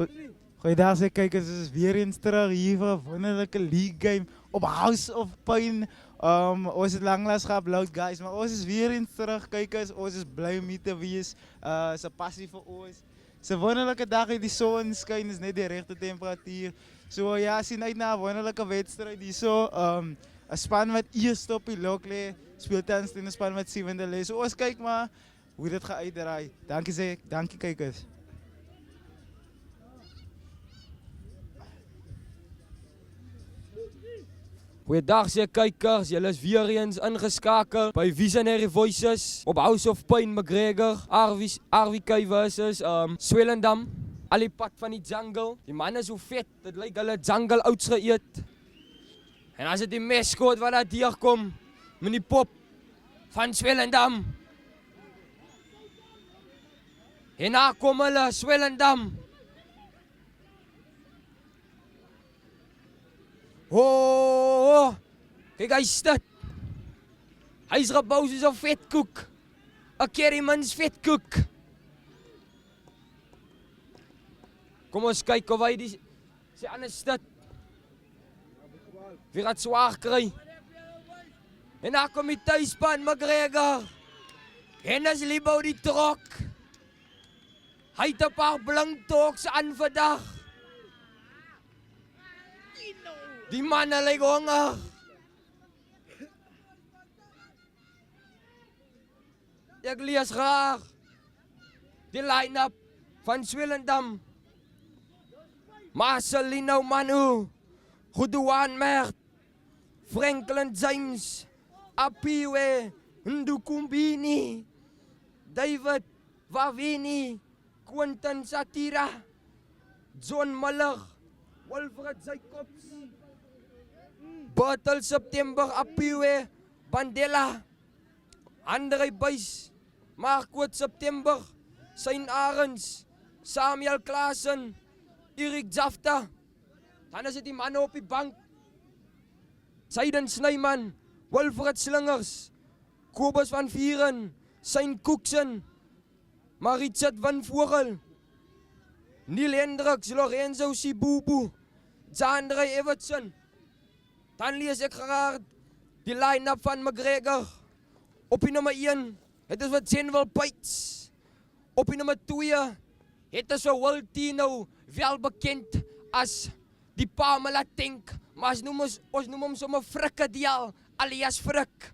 Goeiedag sê kijkers, het is weer eens terug hier voor een wonderlijke league game op House of Pain. Ons het langlaas gehad, Loud Guys, maar ons is weer eens terug kijkers. Ons is blij om hier te wees. Ze passie voor ons. Het is een wonderlijke dag in die zon schijn, is net de rechte temperatuur. So ja, zien uit naar een wonderlijke wedstrijd hier zo. Een span met eerst op die lokle speelt thans in een span met zevende le. So ons kijk maar hoe dit gaat uitdraaien. Dank je kijkers. Goeiedag sê kykers, julle is weer eens ingeskakel by Visionary Voices op House of Pain McGregor, RVK versus Swellendam, al die pad van die jungle. Die man is so vet, dit lyk hulle jungle ouds geëet. En as dit die mascot wat daar deurkom, met die pop van Swellendam. En daar kom hulle, Swellendam. Oh, kijk hij is dit. Hij is gebouwd als een vetkoek. Een Kerrymans vetkoek. Kom eens kijken of hij die... Sê anders dit. Wie gaat zwaar krijgen. En dan kom die thuispan McGregor. En as Libo die trok. Hij het een paar blinktoks aan vandaag. Die mannen lijken honger. Ik lees graag die line-up van Swellendam. Marcelino Manu, Goedouan Mert, Franklin James, Apiwe, Ndukumbini, David Wawini, Quentin Satira, John Muller, Wilfred Jacobs, Bertel September, Apiwe, Bandela, André Buys, Marquardt September, Sein Arends, Samuel Klaassen, Erik Jafta. Dan is het die mannen op die bank. Seiden Snyman, Wilfred Slingers, Kobus van Vieren, Sein Koeksen, Maritzet van Vogel, Neil Hendricks, Lorenzo Sibubu, Jandre Evertson. Dan lees ek graag die line-up van McGregor. Op die nummer 1, het is wat General Pites. Op die nummer 2, het is wat Will Tino, wel bekend as die Pamela Tank. Maar ons noem hom sommer Frikkediel, alias Frik.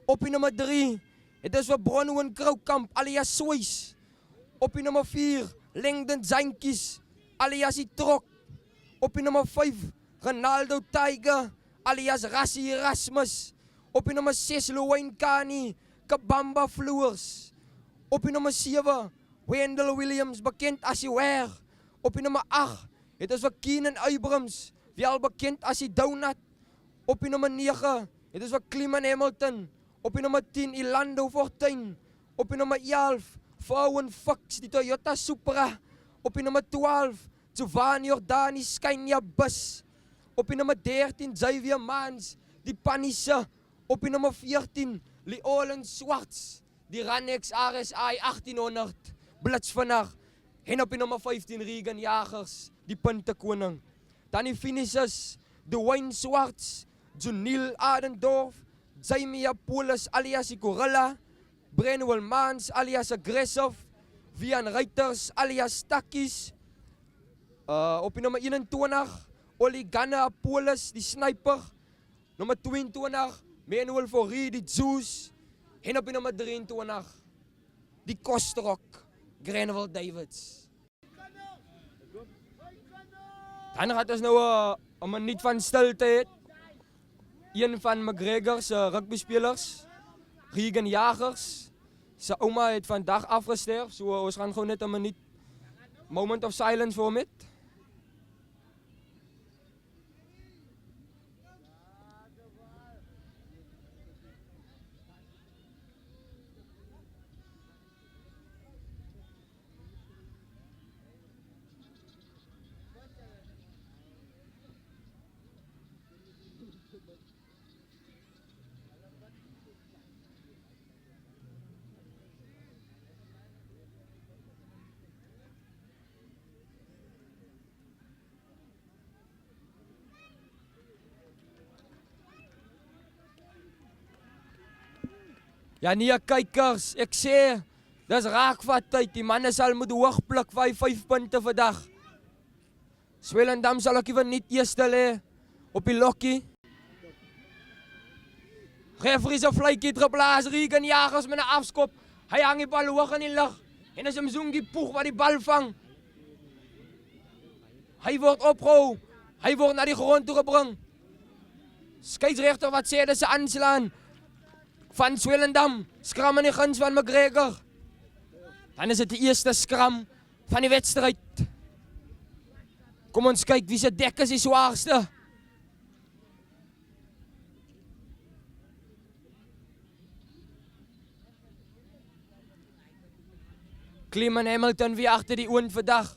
Op die nummer 3, het is wat Bronwyn Kroukamp, alias Soys. Op die nummer 4, Langdon Zankies, alias die Trok. Op die nummer 5, Ronaldo Tiger, alias Rassie Erasmus. Op die nummer 6, Louwayne Kani, Kabamba Floors. Op die nummer 7, Wendell Williams, bekend as die Ware. Op die nummer 8, het is wat Keenan Abrams, wel bekend as die Donut. Op die nummer 9, het is wat Clement Hamilton. Op die nummer 10, Ilando Fortuin. Op die nummer 11, Vrouwen Fox, die Toyota Supra. Op die nummer 12, Giovanni Jordani, Scania Bus. Op die nummer 13, Xavier Mans, die Panisse. Op die nummer 14, Leolen Swarts, die Ranex RSI 1800, blits vannacht. En op die nummer 15, Regan Jagers, die puntenkoning. Dan die finishers, Dwayne Swarts, Juniel Adendorf, Jamie Apollos alias die Gorilla, Brenwell Mans alias Aggressive, Vian Reuters alias Takkies. Op die nummer 21, Oligana Apollos, die Sniper. Nummer 22, Manuel Fourie, die Zeus. En op die nummer 23, die Kostrok, Grenville Davids. Dan gaat ons nou een minuut van stilte het. Een van McGregor's rugbyspelers, Regan Jagers. Zijn oma het vandaag afgesterft, so ons gaan gewoon net een minuut moment of silence voor hem. Ja nee kykers, ek sê, dis raakvat tyd, die manne sal moet hoog pluk vir 5 punte vandag. Swellendam sal ook even niet eerste lê op die lokkie. Referee se vletjie geblaas, Regan Jagers met 'n afskop. Hy hang die bal hoog in die lug en as Mzungi Poeg wat die bal vang. Hy word opgehou. Hy word na die grond toe gebring. Skeieregter wat sê dis 'n aanslaan van Swellendam. Skram in die guns van McGregor. Dan is dit die eerste skram van die wedstryd. Kom ons kyk wie se dek is die swaarste. Klim en Hamilton wie agter die oond vandag.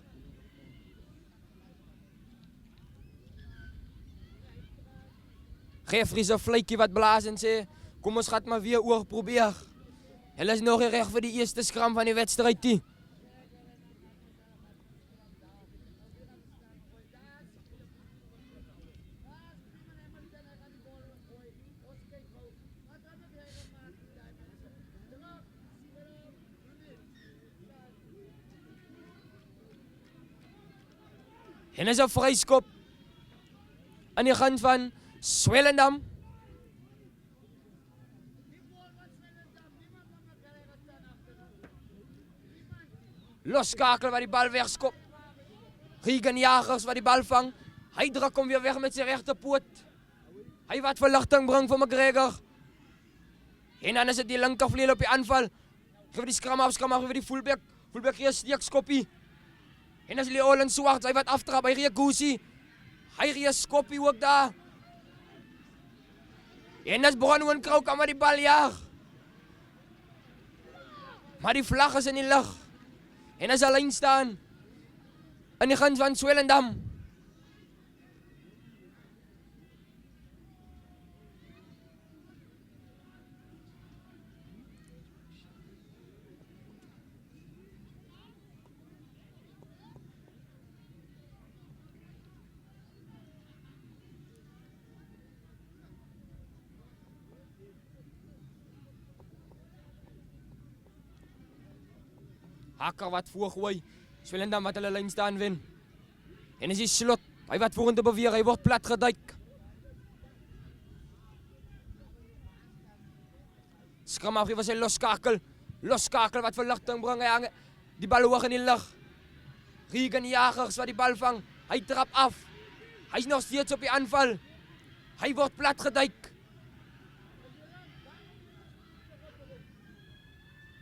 Referee se vletjie wat blaas en sê, kom ons gaan maar weer oor probeer. Hulle is nog nie reg vir die eerste skram van die wedstryd nie. En is 'n vryskop aan die kant van Swellendam. Loskakel wat die bal wegskop. Regan Jagers wat die bal vang. Hy druk hom weer weg met sy regterpoot. Hy wat verligting bring vir McGregor. En dan is dit die linkervleuel op die aanval. Geef die skram af vir die fullback. Fullback gee 'n steekskoppie. En as Leon Swart, hy wat aftrap, hy gee Goosey. Hy gee 'n skoppie ook daar. En as Bronwyn Krou kan maar die bal jaag. Maar die vlag is in die lug. En as 'n lyn staan in die guns van Swellendam. Hakker wat voorgooi. Swellendam wat hulle lyn staan wen. En as die slot, hy wat vorentoe beweeg, hy word plat geduik. Skram af, hy was 'n loskakel. Loskakel wat verligting bring, hy hang die bal hoog in die lug. Regan Jagers wat die bal vang, hy trap af. Hy's nog steeds op die aanval. Hy word plat geduik.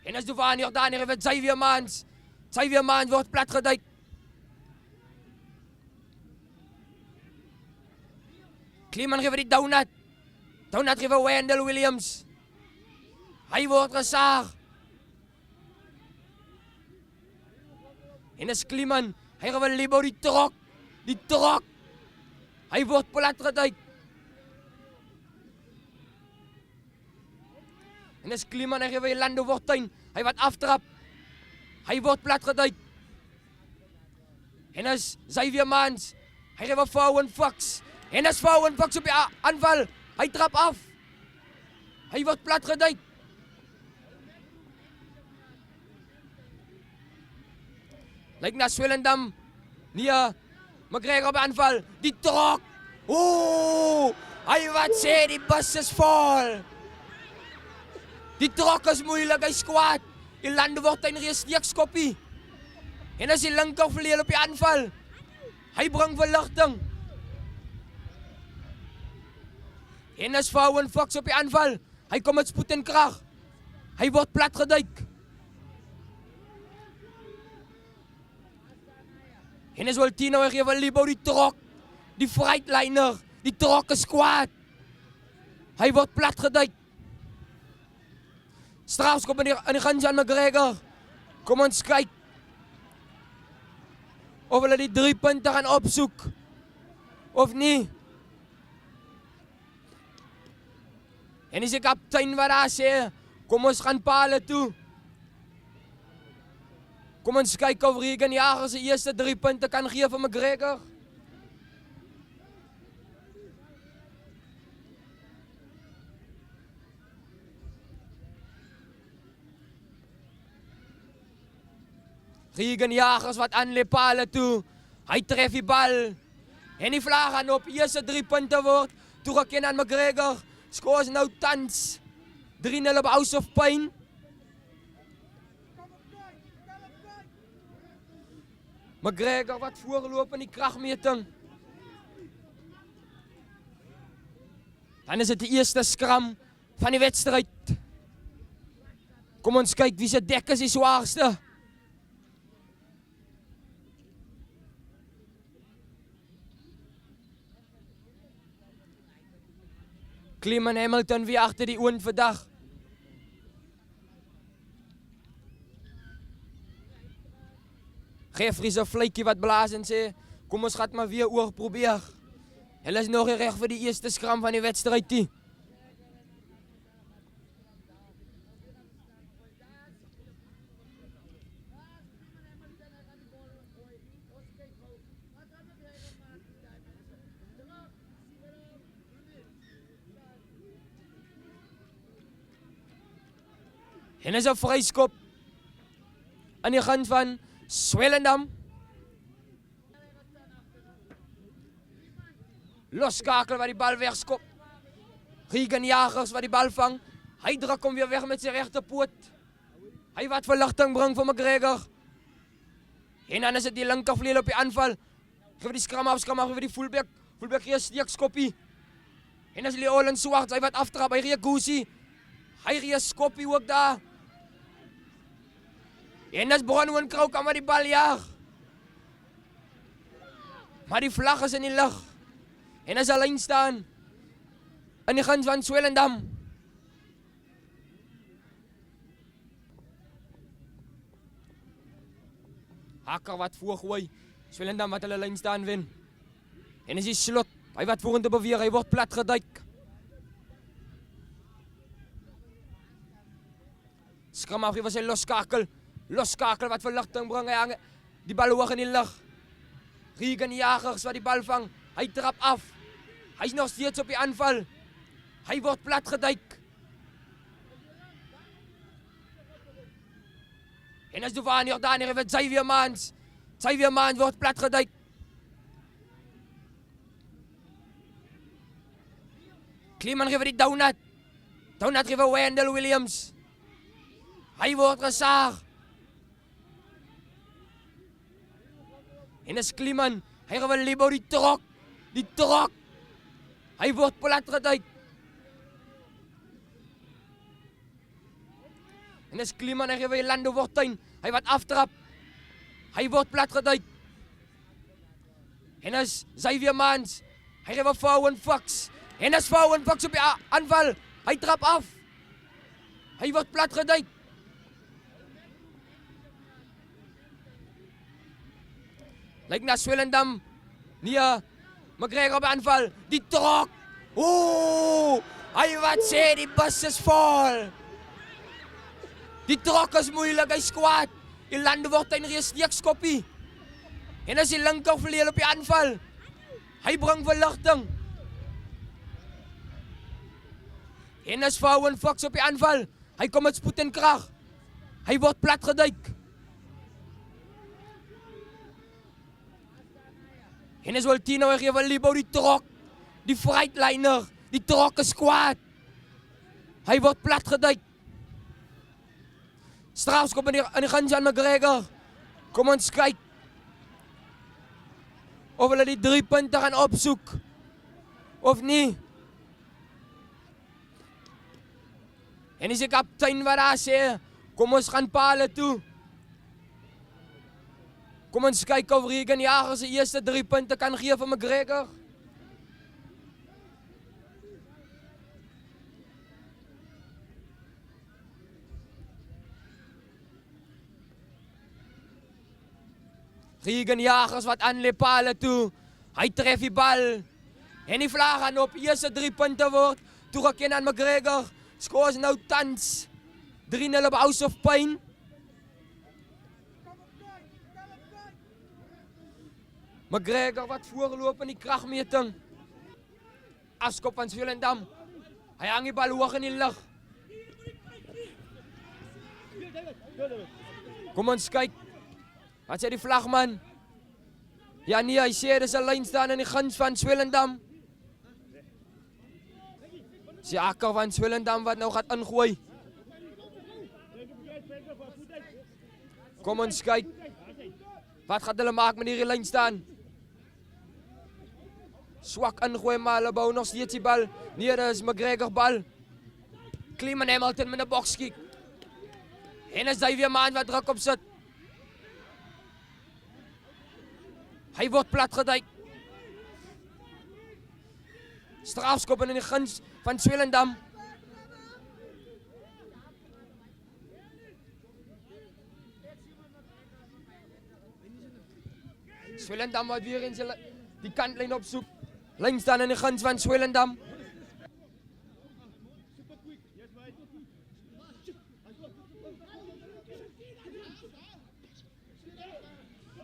En as Duvani ook daar neer met Xavier Mans. Xavier Mans word plat geduik. Kleeman gee vir die Donut. Donut gee vir Wendell Williams. Hy word gesaag. En as Kleeman, hy gee vir Libo die trok. Die trok. Hy word plat geduik. En as Kleeman, hy gee vir Lando Wortuin. Hy wat aftrap. Hy word plat geduik. En as Xavier Mans, hy gee vir Fowen Fox. En as Fowen Fox op die aanval, hy trap af. Hy word plat geduik. Lyk na Swellendam. Nee, McGregor op die aanval. Die trok. Oeh, hy wat sê die bus is vol. Die trok is moeilik, hy skwaad. Die Lando Wortuin gee 'n steekskoppie. En as die linkervleuel op die aanval. Hy bring verligting. En as Fowen Fox op die aanval. Hy kom met spoed en krag. Hy word plat geduik. En as Waltino hy gee vir Libo die trok. Die freightliner. Die trok is kwaad. Hy word plat geduik. Strafskop in die guns van McGregor. Kom ons kyk. Of hulle die 3 punte gaan opsoek. Of nie. En is die kaptein wat daar sê, kom ons gaan pale toe. Kom ons kyk of Regan Jagers se eerste 3 punte kan gee vir McGregor. Regan Jagers wat aan Lepale toe. Hy tref die bal. En die vlag gaan op. Eerste 3 punte word toegeken aan McGregor. Skoor is nou tans 3-0 op House of Pain. McGregor wat voorloop in die kragmeting. Dan is dit die eerste skram van die wedstryd. Kom ons kyk wie se dek is die swaarste. Cleman Hamilton wie agter die oond vandag. Geef se vletjie wat blaas en sê, kom ons gaan maar weer oor probeer. Hulle is nog nie reg vir die eerste skram van die wedstryd nie. En is 'n vryskop aan die kant van Swellendam. Loskakel wat die bal wegskop. Regan Jagers wat die bal vang. Hy druk hom weer weg met sy regterpoot. Hy wat verligting bring vir McGregor. En dan is dit die linkervleuel op die aanval. Geef die skram af vir die fullback. Fullback gee 'n steekskoppie. En as Leolen Swart, hy wat aftrap, hy gee Gusi. Hy gee 'n skoppie ook daar. En as Bronwyn Krou kan maar die bal jaag. Maar die vlag is in die lug. En as alleen staan in die guns van Swellendam. Hakker wat voorgooi. Swellendam wat hulle lyn staan wen. En as die slot, hy wat vorentoe beweeg, hy word plat geduik. Skram af, was hy loskakel. Loskakel wat verligting bring, hy hang die bal hoog in die lug. Regan Jagers wat die bal vang, hy trap af. Hy is nog steeds op die aanval. Hy word plat geduik. En as Duvani ook daar neer met Xavier Mans. Xavier Mans word plat geduik. Cleman geef die Donut. Donut geef Wendell Williams. Hy word gesaag. En as Cleman, hy geef Libo die trok. Die trok. Hy word plat geduik. En as Cleman, hy geef Lando Fortuin. Hy wat aftrap. Hy word plat geduik. En as Xavier Mans, hy geef Fowen Fox. En as Fowen Fox op die aanval, hy trap af. Hy word plat geduik. Lyk na Swellendam. Nee, McGregor op aanval. Die trok. Oeh, hy wat sê die bus is vol. Die trok is moeilik, hy skwaad. Die Lando word hy een steekskoppie. En as die linkervleuel op die aanval. Hy bring verligting. En as Fowen Fox op die aanval. Hy kom met spoed en krag. Hy word plat geduik. En as Waltino, hy geef Libo die trok. Die freightliner. Die trok is kwaad. Hy word plat geduik. Strafskop in die guns aan McGregor. Kom ons kyk. Of hulle die 3 punte gaan opsoek. Of nie. En is die kaptein wat daar sê, kom ons gaan pale toe. Kom ons kyk of Regan Jagers die eerste 3 punte kan gee vir McGregor. Regan Jagers wat aan Lepale toe. Hy tref die bal. En die vlag gaan op. Eerste 3 punte word toegeken aan McGregor. Skoor is nou tans 3-0 op House of Pain. McGregor wat voorloop in die kragmeting. Afskop van Swellendam. Hy hang die bal hoog in die lug. Kom ons kyk Wat sê die vlagman? Ja nee, hy sê dis 'n lyn staan in die guns van Swellendam. Dis die Akker van Swellendam wat nou gaan ingooi. Kom ons kyk. Wat gaan hulle maak met hierdie lyn staan? Swak ingooi, maar hulle bou nog steeds die bal. Nee, dit is McGregor bal. Cleman Hamilton met 'n bokskick. En is hy weer man wat druk op sit. Hy word plat geduik. Strafskop in die guns van Swellendam. Swellendam wat weer eens die kantlyn opsoek. Lyn staan in die guns van Swellendam.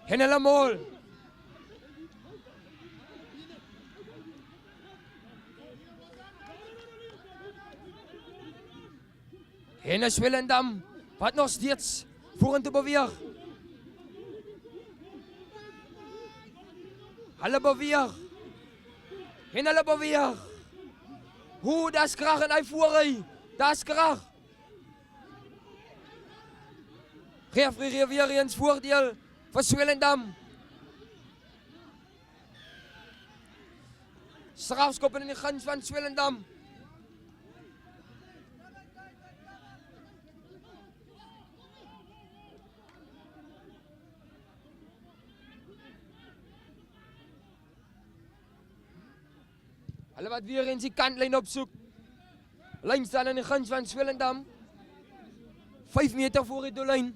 En hulle mol. En Swellendam wat nog steeds vorentoe beweeg. Hulle beweeg. En hulle beweeg. Hoe, daar's krag en hy voorry. Daar's krag. Referee weer eens voordeel vir Swellendam. Strafskop in die guns van Swellendam. Hulle wat weer eens die kantlyn opsoek. Lyn staan in die guns van Swellendam. 5 meter voor die doellyn.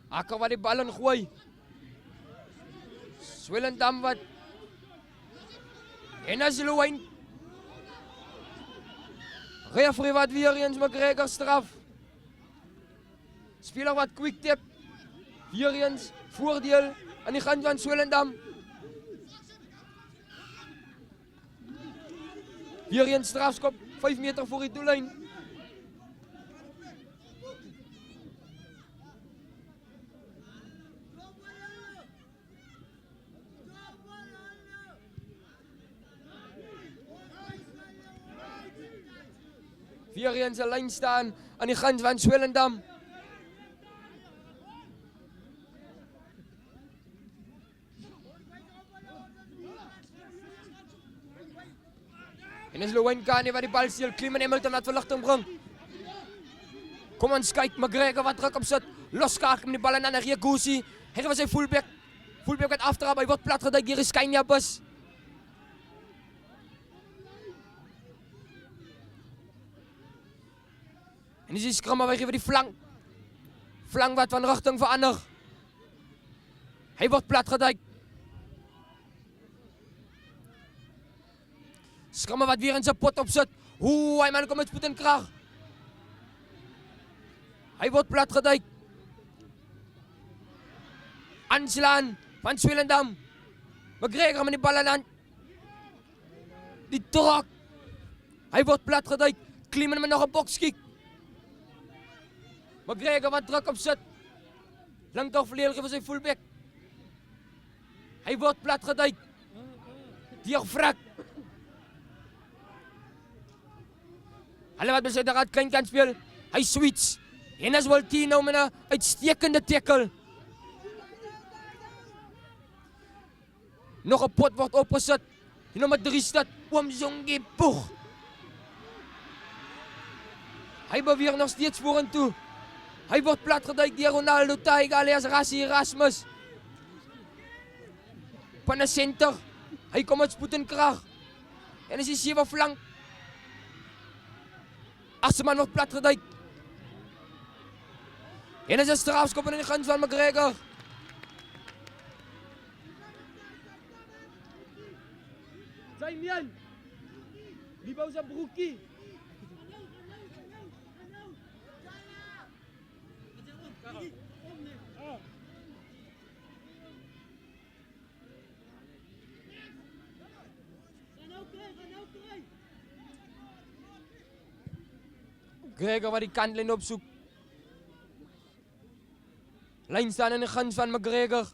Akker wat die bal ingooi. Swellendam wat. En as Louwyn. Referee wat weer eens McGregor straf. Speler wat quick tip. Weer eens voordeel aan die guns van Swellendam. Weer eens strafskop 5 meter voor die doellyn. Weer eens 'n lyn staan aan die guns van Swellendam. En is Louwyn Kanye wat die bal steel, Cleman Hamilton wat verligting bring. Kom ons kyk, McGregor wat druk op sit, loskaak met die bal en dan gee Goosey. Hy was sy fullback. Fullback wat aftrap, hy word plat geduik deur Skynja bus. En dis die skram wat gee vir die flank. Flank wat van rigting verander. Hy word plat geduik. Skramme wat weer in sy pot opsit. Hoe, hy man kom met spoed en krag. Hy word plat geduik. Aanslaan van Swellendam. McGregor met die bal aan hand. Die trok. Hy word plat geduik. Cleman met nog 'n bokskick. McGregor wat druk op sit. Lang toch verdediger vir sy fullback. Hy word plat geduik. Deur Vrak. Hulle wat besluit dat klein kan speel. Hy switch. En as Waltino met 'n uitstekende tackle. Nog 'n pot word opgesit. Die nommer 3 stad Oom Zongi Poeg. Hy beweeg nog steeds vorentoe. Hy word plat geduik deur Ronaldo Taiga alias Rassie Erasmus. Van 'n senter. Hy kom met spoed en krag. En is die 7 flank. Agterman word plat geduik. En is 'n strafskop in die guns van McGregor. Damian. Die bou sy broekie. Gregor wat die kantlyn opsoek. Lyn staan in die guns van McGregor.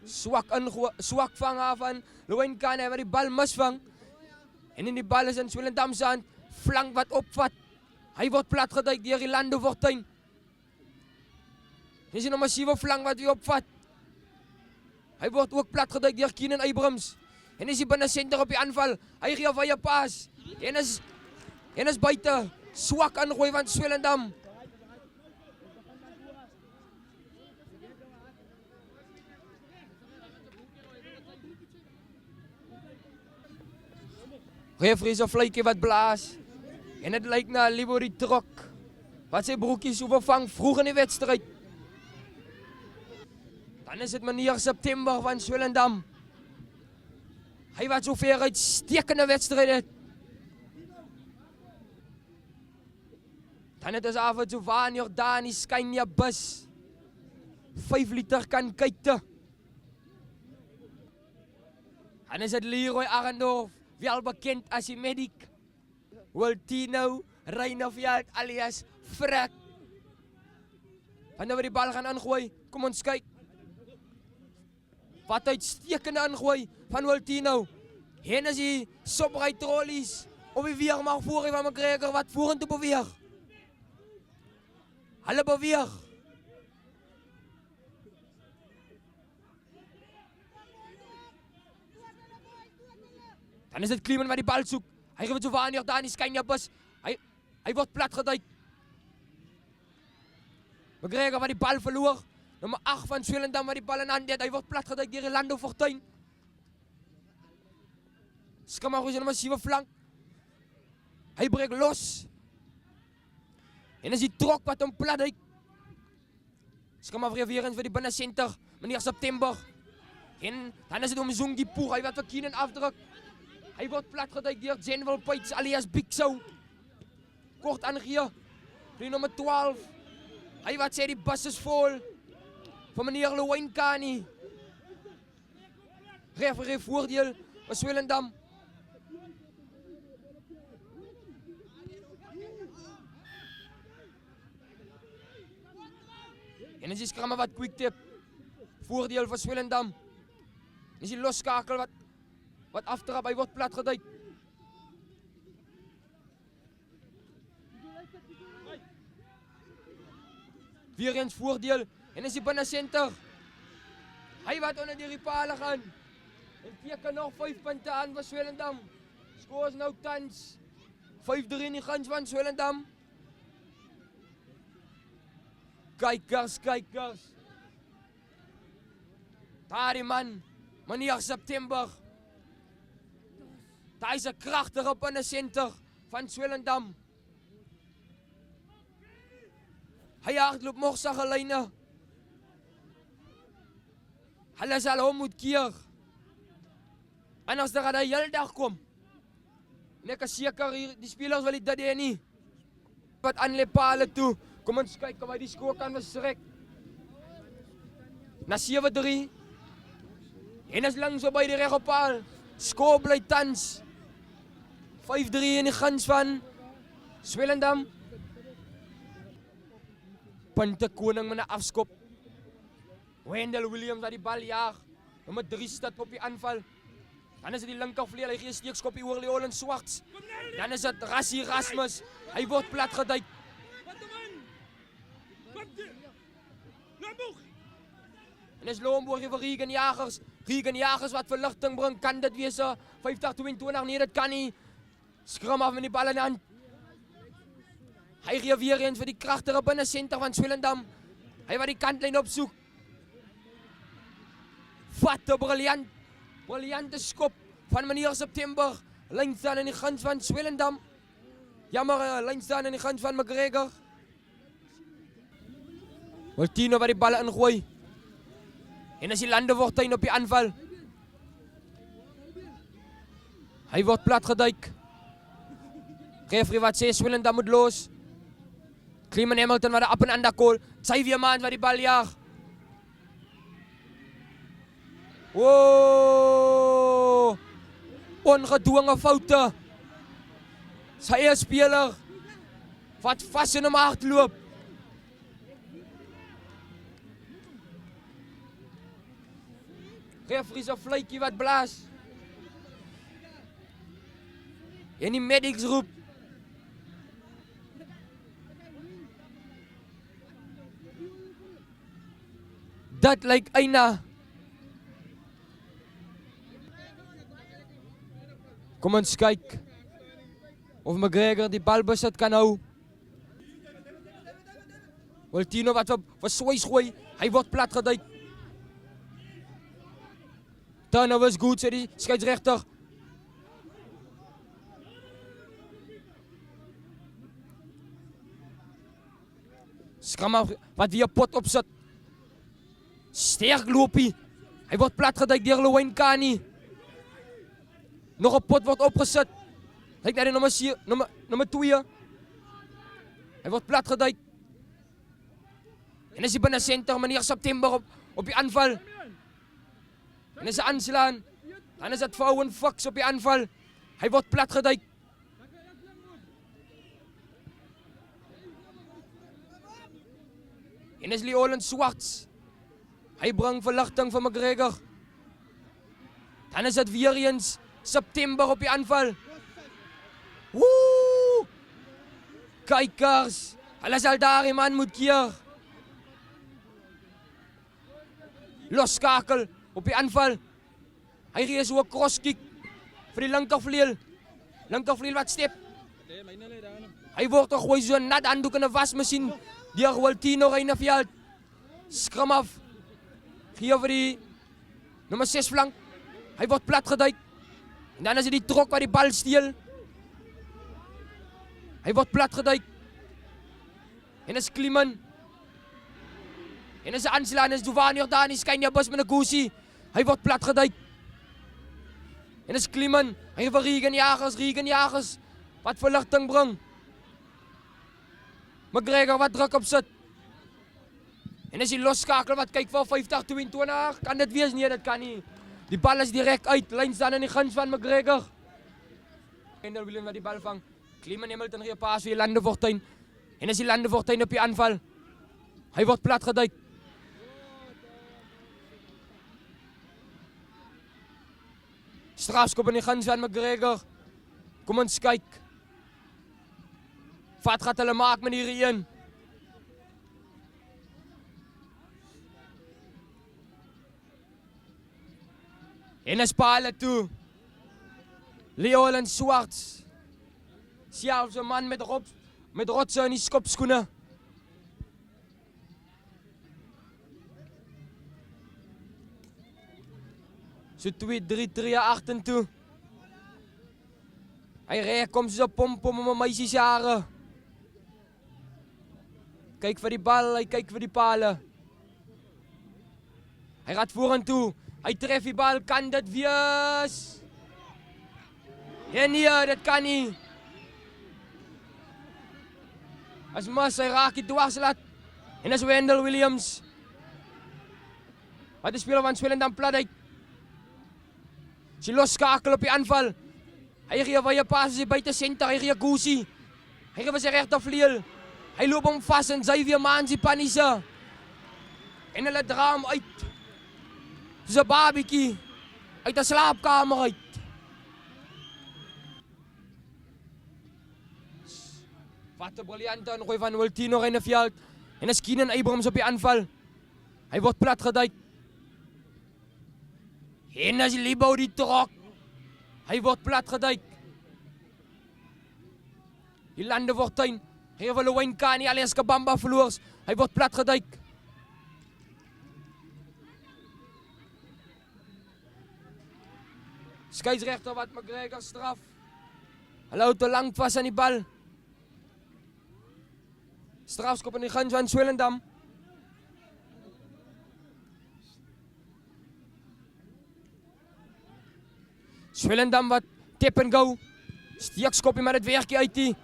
Swak vang af van Leeuwyn Kane wat die bal misvang. En in die bal is in Swellendam se hand. Flank wat opvat. Hy word platgeduik deur Orlando Fortuin. Dis 'n massiewe flank wat hy opvat. Hy word ook platgeduik deur Keenan Abrams. En is hy binne senter op die aanval. Hy gee 'n wye pas. En is buite. Swak ingooi van Swellendam. Referee se fluitjie wat blaas. En dit lyk na Liborie Trok wat sy broekies oorvang vroeg in die wedstryd. Dan is dit meneer September van Swellendam. Hy wat so ver uitstekende wedstryde. Dan het ons af en toe van Jordani Skynja bus. 5 liter kan kyte. Dan is dit Leroy Arendorf, wel bekend as die medic. Waltino Reineveld alias Frek. Wanneer we die bal gaan ingooi, kom ons kyk. Wat uitstekende ingooi van Waltino. En as die Sobrei trollies op die weer mag voor van McGregor wat vorentoe beweeg. Hulle beweeg. Dan is dit Kleeman wat die bal soek. Hy gee dit so waar daar in Skynja bus. Hy word plat geduik. McGregor wat die bal verloor. Nummer 8 van Swellendam wat die bal in hand het. Hy word plat geduik deur Orlando Fortuin. Skamaroos in 'n massiewe flank. Hy breek los. En as die Trok wat hom plat duik. Skamaroos weer eens vir die binne senter. Meneer September. En dan is dit om Zungi Poeg. Hy wat vir Keenan afdruk. Hy word plat geduik deur General Pites alias Big Sou. Kort aangee. Die nommer 12. Hy wat sê die bus is vol. Van meneer Leeuwyn Kane. Referee voordeel van Swellendam. En is die skramme wat quick tip. Voordeel van Swellendam. Is die losskakel wat aftrap, hy word plat geduik. Weer eens voordeel. En is die binne senter. Hy wat onder die ripale gaan. En teken nog 5 punte aan vir Swellendam. Skoor is nou tans 5-3 in die guns van Swellendam. Kykers. Daar die man, meneer September. Daar is 'n kragtige binne senter van Swellendam. Hy hardloop morsige lyne. Hulle sal hom moet keer. En as daar die hele dag kom. En ek is seker hier, die spelers wil dit doen nie. Wat aan die pale toe. Kom ons kyk of hy die skoor kan besrek. Na 7-3. En is langs so by die reg op paal. Skoor bly tans 5-3 in die guns van Swellendam. Punte koning met 'n afskop. Wendell Williams wat die bal jaag. Nommer 3 stad op die aanval. Dan is dit die linkervleuel, hy gee 'n steekskopie oor Leon Swarts. Dan is dit Rassie Rasmus. Hy word plat geduik. En is Loomboog vir Regan Jagers. Regan Jagers wat verligting bring, kan dit wees 50-22? Nee, dit kan nie. Skram af met die bal in die hand. Hy gee weer eens vir die kragtige binne senter van Swellendam. Hy wat die kantlyn opsoek. Wat 'n briljante skop van meneer September. Lyn staan in die guns van Swellendam. Jammer, lyn staan in die guns van McGregor. Waltino wat die bal ingooi. En as die Lande Fortuin op die aanval. Hy word plat geduik. Referee wat sê Swellendam moet los. Cleman Hamilton wat 'n up en under call. Sy weer man wat die bal jaag. Oh! Ongedwonge foute. Sy eie speler wat vas in hom hardloop. Referee se fluitjie wat blaas. En die medics roep. Dat lyk eina. Kom ons kyk of McGregor die bal besit kan hou. Waltino wat op versgooi, hy word plat geduik. Turnover is goed, sê die skeieregter. Skramma wat weer pot opsit. Sterk loopie. Hy word plat geduik deur Lewin Kani. Nog 'n pot word opgesit. Kyk na die nommer 2. Hy word plat geduik. En is hy binne senter meneer September op die aanval. En is hy aanslaan. Dan is dit vir Owen Fox op die aanval. Hy word plat geduik. En is Leolen Swarts. Hy bring verligting vir McGregor. Dan is dit weer eens September op die aanval. Woe! Kykers, hulle sal daar die man moet keer. Losskakel op die aanval. Hy gee so 'n crosskick vir die linkervleuel. Linkervleuel wat step. Hy word gegooi so nat handdoek in 'n wasmasjien deur Waltino Reineveld. Skram af. Gee vir die nommer 6 flank. Hy word plat geduik. En dan is dit die trok wat die bal steel. Hy word plat geduik. En is Kliman. En is 'n aanslaan is Giovanni Jordani skyn ja bus met 'n goesie. Hy word plat geduik. En is Kliman. Hy vir Regan Jagers wat verligting bring. McGregor wat druk op sit. En is die losskakel wat kyk vir 50-22. Kan dit wees? Nee, dit kan nie. Die bal is direk uit. Lyn staan in die guns van McGregor. Kendall Williams wat die bal vang. Kliman Hamilton gee 'n paas vir Landefortuin. En is die Landefortuin op die aanval. Hy word plat geduik. Strafskop in die guns van McGregor. Kom ons kyk. Wat gaat hulle maak met hierdie een? En is pale toe. Leolen Swarts. Selfs 'n man met rotse in die skopskoene. So 2-3 agter toe. Hy reek kom so pomp om 'n meisie se hare. Kyk vir die bal, hy kyk vir die pale. Hy gaan vorentoe. Hy tref die bal, kan dit wees? Ja nee, dit kan nie. As mas hy raak die dwarslaat. En as Wendell Williams. Wat die speler van Swellendam plat uit. Sy losskakel op die aanval. Hy gee vir 'n pas as hy buite senter, hy gee 'n goesie. Hy gee vir sy regtervleuel. Hy loop hom vas en sy weer Manzi Panisa. En hulle dra hom uit. Soos 'n babietjie uit 'n slaapkamer uit. Wat 'n briljante ingooi van Waltino Reineveld. En is Keenan Abrams op die aanval. Hy word plat geduik. En as Libo die trok. Hy word plat geduik. Die Landefortuin. Hy wil Lewin Kani alias Kabamba verloors. Hy word plat geduik. Skeieregter wat McGregor straf. Hulle hou te lank vas aan die bal. Strafskop in die guns van Swellendam. Swellendam wat tip en go. Steekskopie maar dit werkie uit die.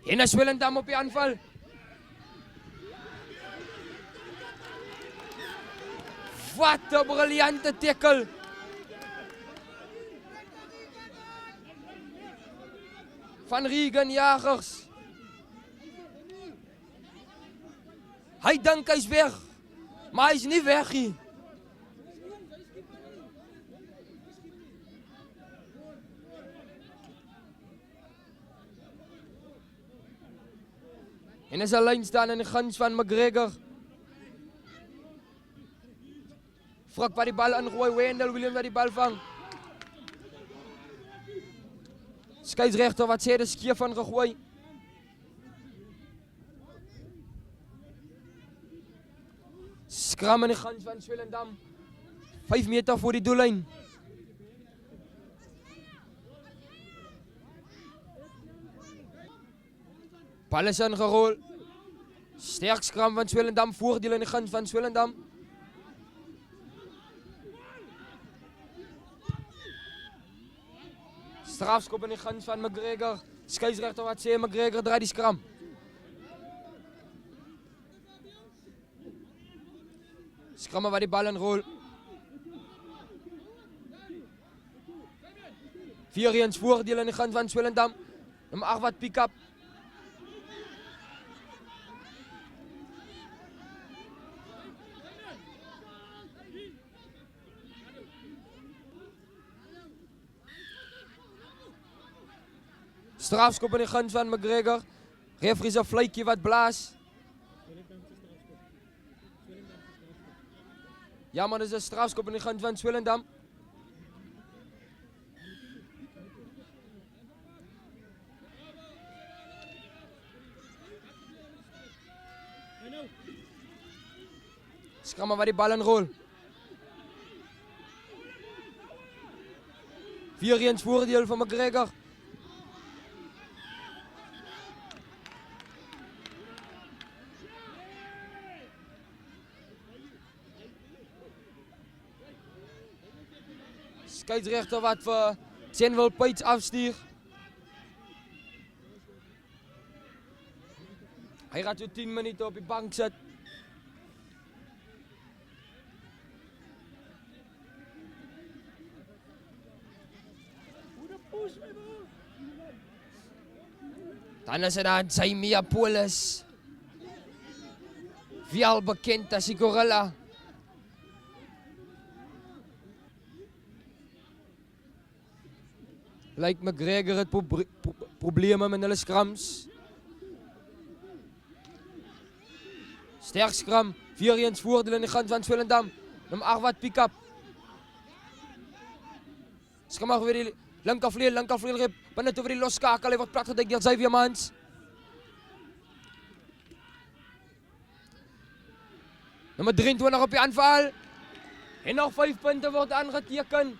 En as Swellendam op die aanval. Wat 'n briljante tackle. Van Regan Jagers. Hy dink hy's weg, maar hy's nie weg nie. En is 'n lyn staan in die guns van McGregor. Frak wat die bal ingooi, Wendell Williams wat die bal vang. Skeieregter wat sê dis skeef van gegooi. Skram in die guns van Swellendam. 5 meter voor die doellyn. Bal is ingerol. Sterk skram van Swellendam, voordeel in die guns van Swellendam. Strafskop in die guns van McGregor. Skeieregter wat sê McGregor draai die skram. Skram wat die bal inrol. 4-1 voordeel in die guns van Swellendam. Nummer 8 wat pick up. Strafskop in die guns van McGregor. Referee se fluitjie wat blaas. Ja, maar dis 'n strafskop in die guns van Swellendam. Skram wat die bal inrol. 4-1 voordeel van McGregor. Skeieregter wat vir Senwil Puits afstuur. Hy gaat so 10 minute op die bank sit. Dan is daar Jaimia Polis. Wel bekend as die Gorilla. Lyk McGregor het probleme met hulle skrams. Sterk skram, 4-1 voordeel in die guns van Swellendam. Nummer 8 wat pick up. Skram maar weer die linkervleuel greep, binne toe vir die losskakel, hy word plat gedek deur Xavier Mans. Nummer 23 op die aanval. En nog 5 punte word aangeteken.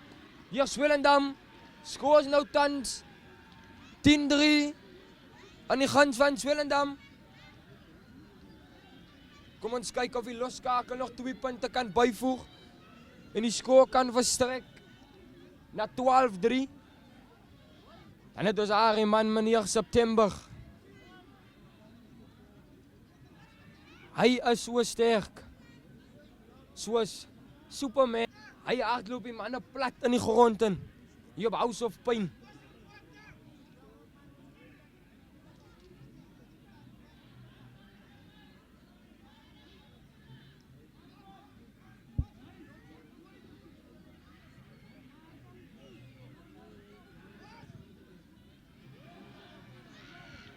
Hier Swellendam. Skoor nou tans 10-3 aan die guns van Swellendam. Kom ons kyk of die losskakel nog 2 punte kan byvoeg en die skoor kan verstrek na 12-3. En dit is Harry man meneer September. Hy is so sterk. Soos Superman. Hy hardloop die manne plat in die grond in. Hier op House of Pain.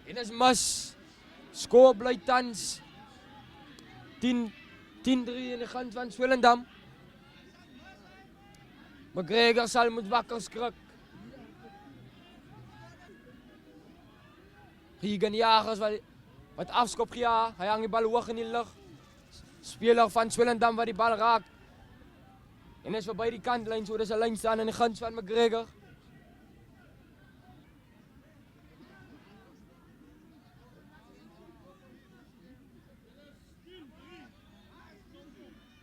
En is mis. Skoor bly tans 10-3 in die guns van Swellendam. McGregor sal moet wakker skrik. Regan Jagers wat afskop gejaag. Hy hang die bal hoog in die lug. Speler van Swellendam wat die bal raak. En is verby die kantlyn, so dis 'n lyn staan in die guns van McGregor.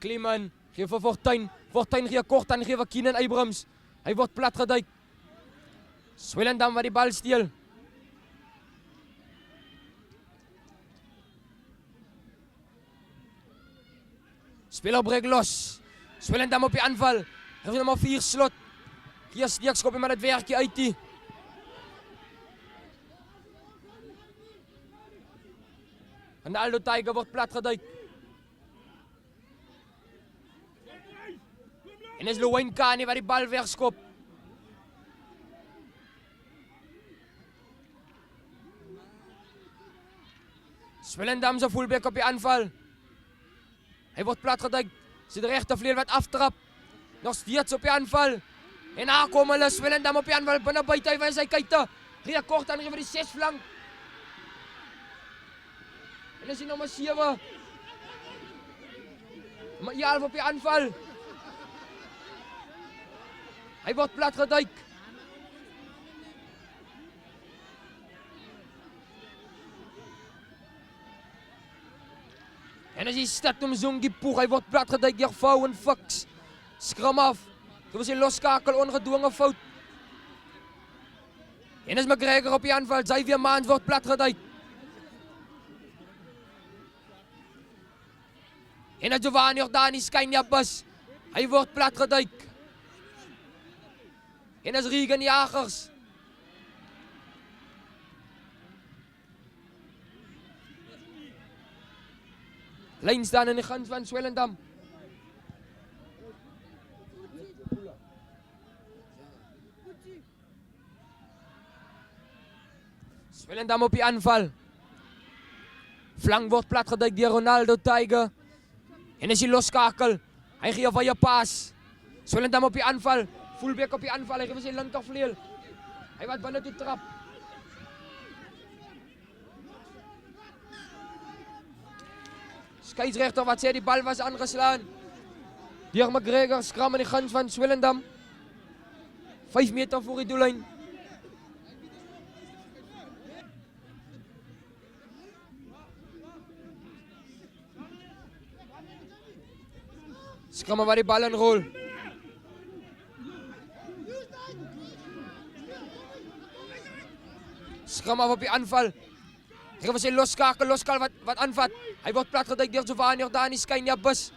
Kliman gee vir Fortuin. Fortuin gee kort aan gee vir Keenan Abrams. Hy word plat geduik. Swellendam wat die bal steel. Speler breek los. Swellendam op die aanval. Geef hom maar 4 slot. Hier steek skop maar dit werkie uit die. Ronaldo Tiger word plat geduik. En is Luwyn Kani wat die bal wegskop. Swellendam se fullback op die aanval. Hy word plat geduik. Sy die regtervleuel wat aftrap. Nog steeds op die aanval. En daar kom hulle Swellendam op die aanval binne buite hy wys hy kyk Ria kort aan vir die 6 flank. En is die nommer 7. Maar Jalf op die aanval. Hy word plat geduik. En as hy stad om Zongi poeg, hy word plat geduik deur Vou en Fix. Skram af. Dit was 'n loskakel ongedwonge fout. En as McGregor op die aanval, Xavier Maans word plat geduik. En as Giovanni Jordani skyn ja bus. Hy word plat geduik. En as Regan Jagers. Lyn staan in die guns van Swellendam. Swellendam op die aanval. Flank word plat geduik deur Ronaldo Tiger. En as hy loskakel, hy gee 'n wye pas. Swellendam op die aanval. Fullback op die aanval, hy gee sy linkervleuel. Hy wat binne toe trap. Skeieregter wat sê die bal was aangeslaan. Deur McGregor skram in die guns van Swellendam. 5 meter voor die doellyn. Skram waar die bal inrol. Skram op die aanval. Hy gaan sy loskakel wat aanvat. Hy word plat geduik deur Giovanni Jordani skyn ja bus.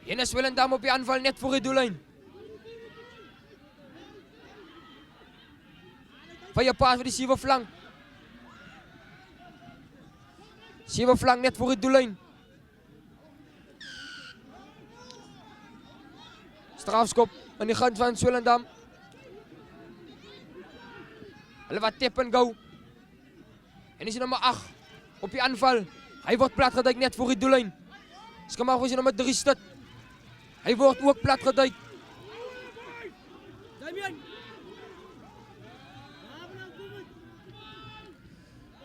En is Swellendam op die aanval net voor die doellyn. Via pas vir die 7 flank. 7 flank net voor die doellyn. Strafskop in die guns van Swellendam. Hulle wat tap en go. En is die nommer 8 op die aanval. Hy word plat geduik net voor die doellyn. Skama vir die nommer 3 stit. Hy word ook plat geduik.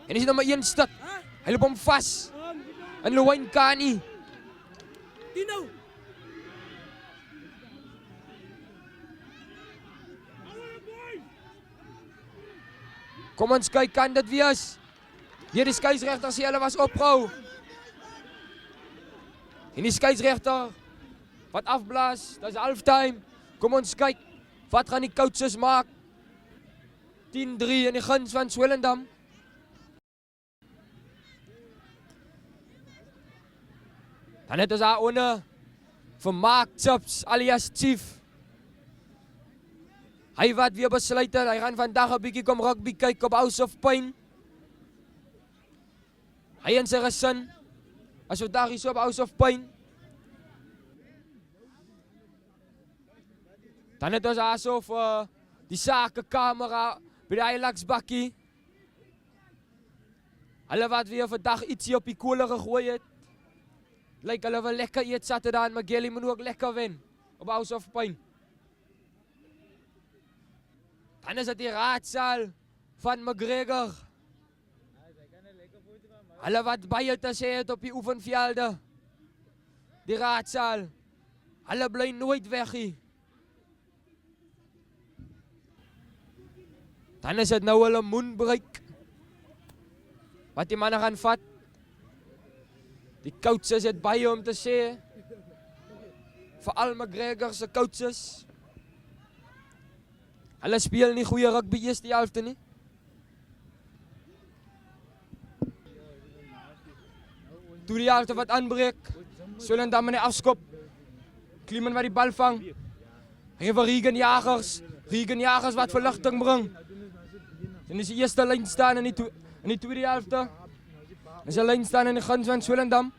En is die nommer 1 stit. Hy loop hom vas. En Luwyn Kani. Dino. Kom ons kyk, kan dit wees? Hier die skeieregter sê hulle was opgehou. En die skeieregter wat afblaas, dis halftime. Kom ons kyk, wat gaan die coaches maak? 10-3 in die guns van Swellendam. Dan het ons daar onder vir Mark Chips alias Chief. Hy wat weer besluit het, hy gaan vandag 'n bietjie kom rugby kyk op House of Pain. Hy en sy gesin, as vandag hier so op House of Pain. Dan het ons asof die sakekamera by die Hilux bakkie. Hulle wat weer vandag ietsie op die kolle gegooi het. Lyk hulle wil lekker eet Saterdag en Magelli moet ook lekker wen op House of Pain. Dan is dit die raadsaal van McGregor. Hulle wat baie te sê het op die oefenvelde. Die raadsaal. Hulle bly nooit weg nie. Dan is dit nou hulle moonbreak. Wat die manne gaan vat. Die coaches het baie om te sê. Veral McGregor se coaches. Hulle speel nie goeie rugby eerste helfte nie. Tweede helft wat aanbreek. Swellendam in die afskop. Klimmen wat die bal vang. Geef vir Regan Jagers. Regan Jagers wat verligting bring. En is die eerste lyn staan in die tweede helft. Is 'n lyn staan in die guns van Swellendam.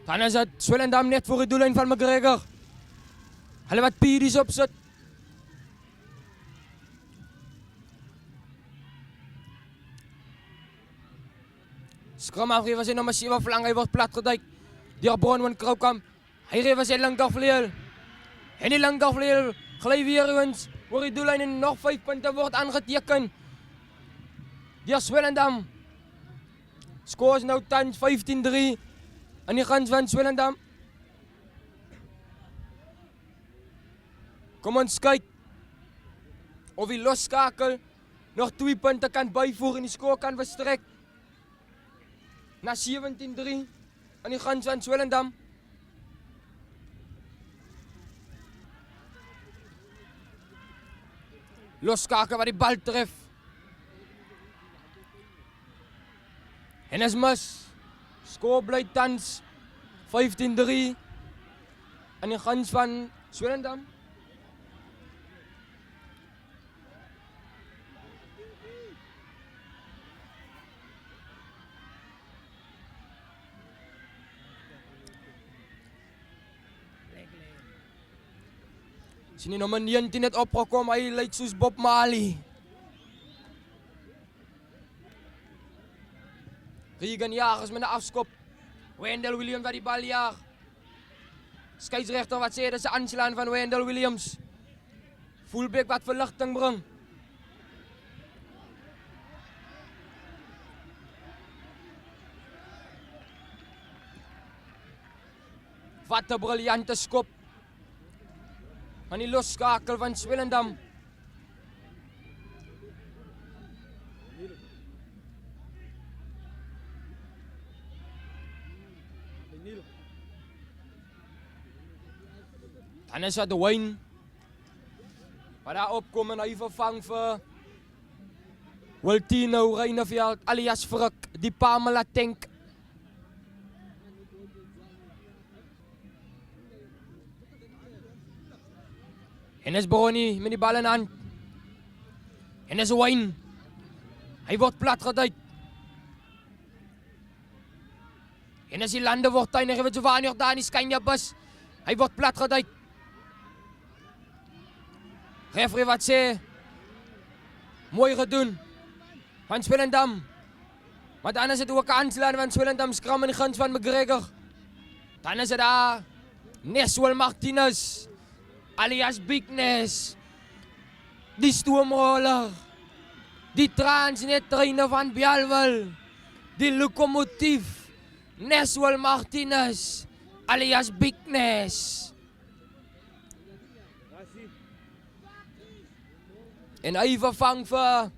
Dan is het Swellendam net voor die doellijn van McGregor. Hulle wat Piedies opzet. Scrum afgeven zijn nummer 7 flank, hij wordt platgeduik. Die Bronwyn Kroukamp. Hij geeft zijn linkervleuel. En die linkervleuel glijdt weer eens voor die doellijn en nog 5 punten wordt aangetekend. Die Swellendam. Score is nou thans 15-3. En die guns van Swellendam. Kom ons kyk of die losskakel nog 2 punten kan bijvoegen en die score kan verstrek. Na 17-3 en die guns van Swellendam. Losskakel waar die bal tref. En is mis. Score bly tans 15-3 aan die guns van Swellendam. Sien die nommer 19 het opgekom, hy lyk soos Bob Marley. Regan Jagers met 'n afskop. Wendell Williams wat die bal jaag. Skeieregter wat sê dis 'n aanslaan van Wendell Williams. Fullback wat verligting bring. Wat 'n briljante skop. Aan die losskakel van Swellendam. Dan is dat Wayne. Wat daar opkom en hy vervang vir Wiltino Reineveld alias Fruk, die Pamela Tank. En is Brony met die bal in hand. En is Wayne. Hy word platgeduik. En is die lande word tuinig, hy word so waanig daar in die Skynja bus. Hy word platgeduik. Referee wat sê, mooi gedoen van Swellendam. Maar dan is het ook 'n aanslaan van Swellendam skram in die guns van McGregor. Dan is het daar Neswell Martinez alias Big Nes. Die stoomroller. Die Transnet trainer van Bialwil. Die lokomotief Neswell Martinez alias Big Nes. En hy vervang vir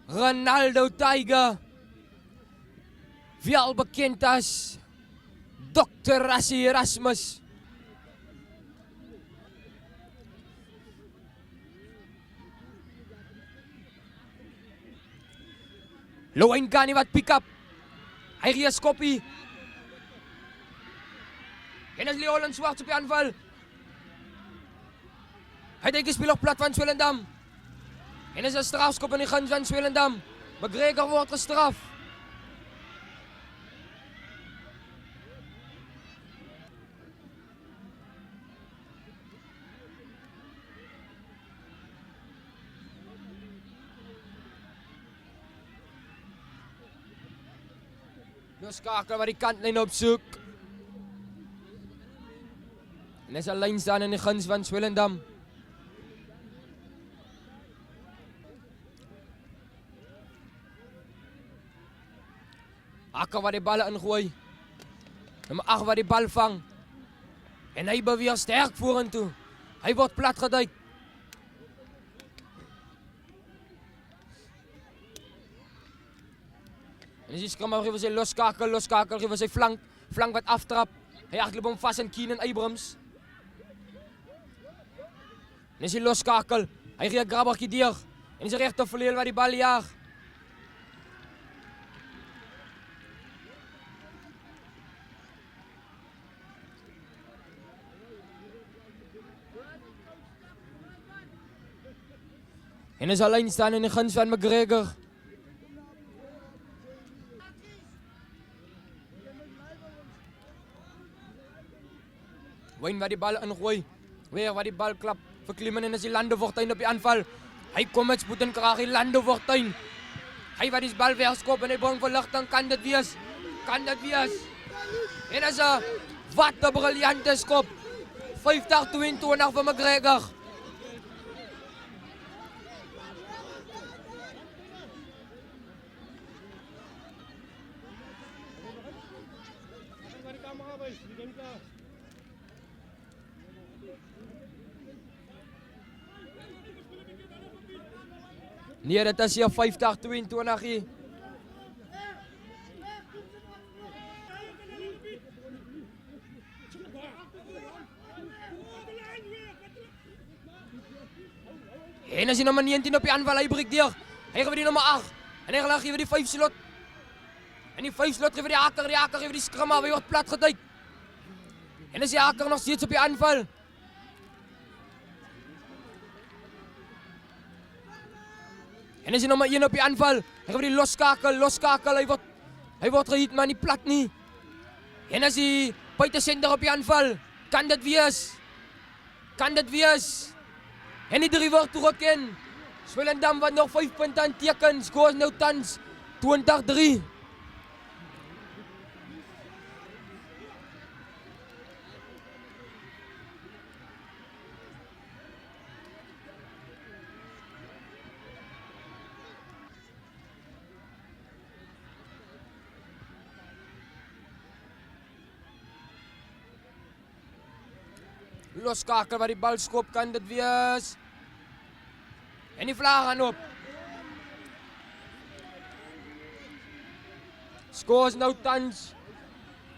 Ronaldo Tiger, wie al bekend as Dr. Rassie Erasmus. Lowain Gani wat pick up. Hy gee Skoppie. En as Leolan Swarts op die aanval. Hy het gespeel op plat van Swellendam. En is 'n strafskop in die guns van Swellendam. McGregor word gestraf. Skakel wat die kantlyn opsoek. En is 'n lyn staan in die guns van Swellendam. Akker wat die bal ingooi. Nummer 8 wat die bal vang. En hy beweeg sterk vorentoe. Hy word plat geduik. En as die skrammer gee vir sy loskakel gee vir sy flank wat aftrap. Hy hardloop hom vas in Keenan Abrams. En as die loskakel, hy gee 'n grabbertjie deur. En is regte verleel wat die bal jaag. En is alleen staan in die guns van McGregor. Wayne wat die bal ingooi. Weer wat die bal klap vir Kliman en is die Landevoortuin op die aanval. Hy kom met spoed en krag die Landevoortuin. Hy wat die bal wegskop en hy bring verligting. Kan dit wees? Kan dit wees? En is 'n wat 'n briljante skop. 50-22 vir McGregor. Nee, dit is hier 50-22 hier. En as die nummer 19 op die aanval, hy breek deur. Hy gee vir die nummer 8. En hy gee vir die 5 slot. En die 5 slot gee vir die hakker gee vir die skrimmer, hy word plat geduik. En as die hakker nog steeds op die aanval. En is die nummer 1 op die aanval. Hy gee vir die loskakel, hy word gehit maar nie plat nie. En as die buitesender op die aanval. Kan dit wees? Kan dit wees? En die 3 word toegeken. Swellendam wat nog 5 punte aan teken. Score is nou tans 20-3. Loskakel wat die bal skop, kan dit wees. En die vlag gaan op. Score is nou tans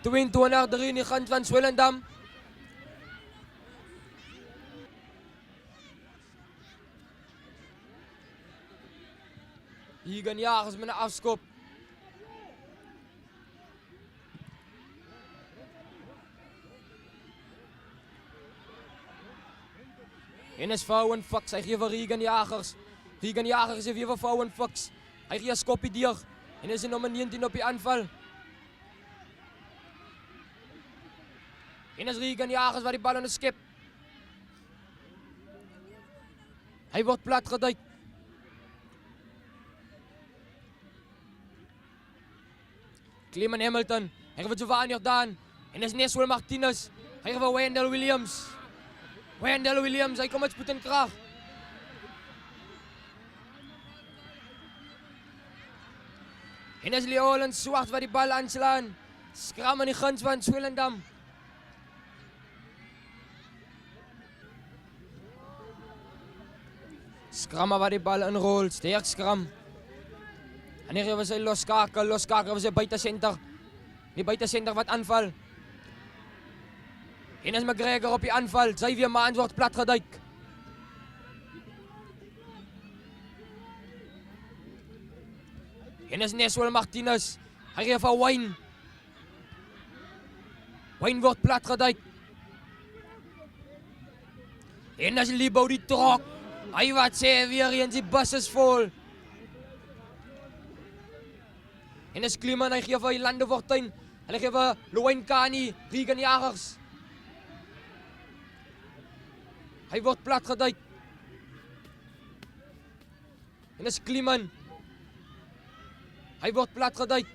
22-3 in die guns van Swellendam. Hier gaan jagers met 'n afskop. En is Vouwen Fox, hy gee vir Regan Jagers. Regan Jagers is weer vir Vouwen Fox. Hy gee 'n skoppie deur. En is die nommer 19 op die aanval. En is Regan Jagers wat die bal onderskep. Hy word plat geduik. Clement Hamilton, hy gee vir Giovanni Jordaan. En is Neswell Martinez, hy gee vir Wendell Williams. Wendell Williams, hy kom met spoed en krag. En is Leolan Swarts wat die bal aanslaan. Skram in die guns van Swellendam. Skram wat die bal inrol, sterk skram. En hier gee sy loskakel vir sy buitesenter. Die buitesenter wat aanval. En as McGregor op die aanval, Xavier Maans word platgeduik. En as Neswell Martinez, hy gee vir Wayne. Wayne word platgeduik. En as Lebo die trok, hy wat sê weer eens die bus is vol. En as Kliman, hy gee vir Lande Fortuin, hy gee vir Luwyn Kani, Regan Jagers. Hy word platgeduik. En as Kliman, hy word platgeduik.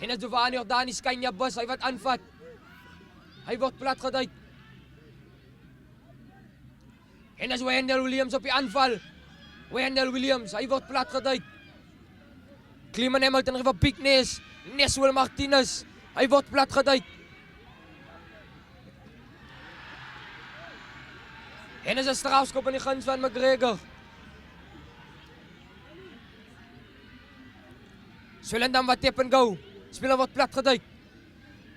En as Giovanni Jordani Skynja bus, hy wat aanvat. Hy word platgeduik. En as Wendell Williams op die aanval. Wendell Williams, hy word platgeduik. Kliman Hamilton gee vir Pickness. Neswell Martinez, hy word platgeduik. En as 'n strafskop in die guns van McGregor. Swellendam wat tap en go. Speler word platgeduik.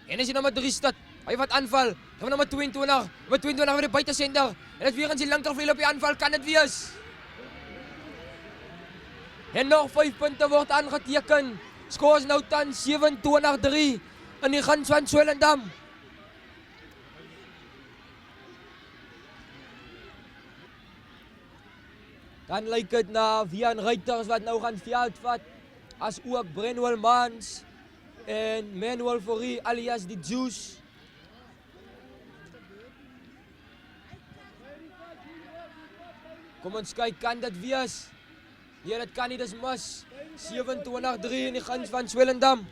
En as hy nommer 3 staat, hy wat aanval. Gaan nommer 22. Nommer 22 vir die buitesender. En dit weer eens die linkervleuel op die aanval, kan dit wees. En nog 5 punte word aangeteken. Skoor is nou tans 27-3 in die guns van Swellendam. Dan lyk dit na Vian Reuters wat nou gaan veld vat. As ook Brenwell Mans en Manuel Fourie alias die Juice. Kom ons kyk, kan dit wees? Nee, dit kan nie, dis mis. 27-3 in die guns van Swellendam.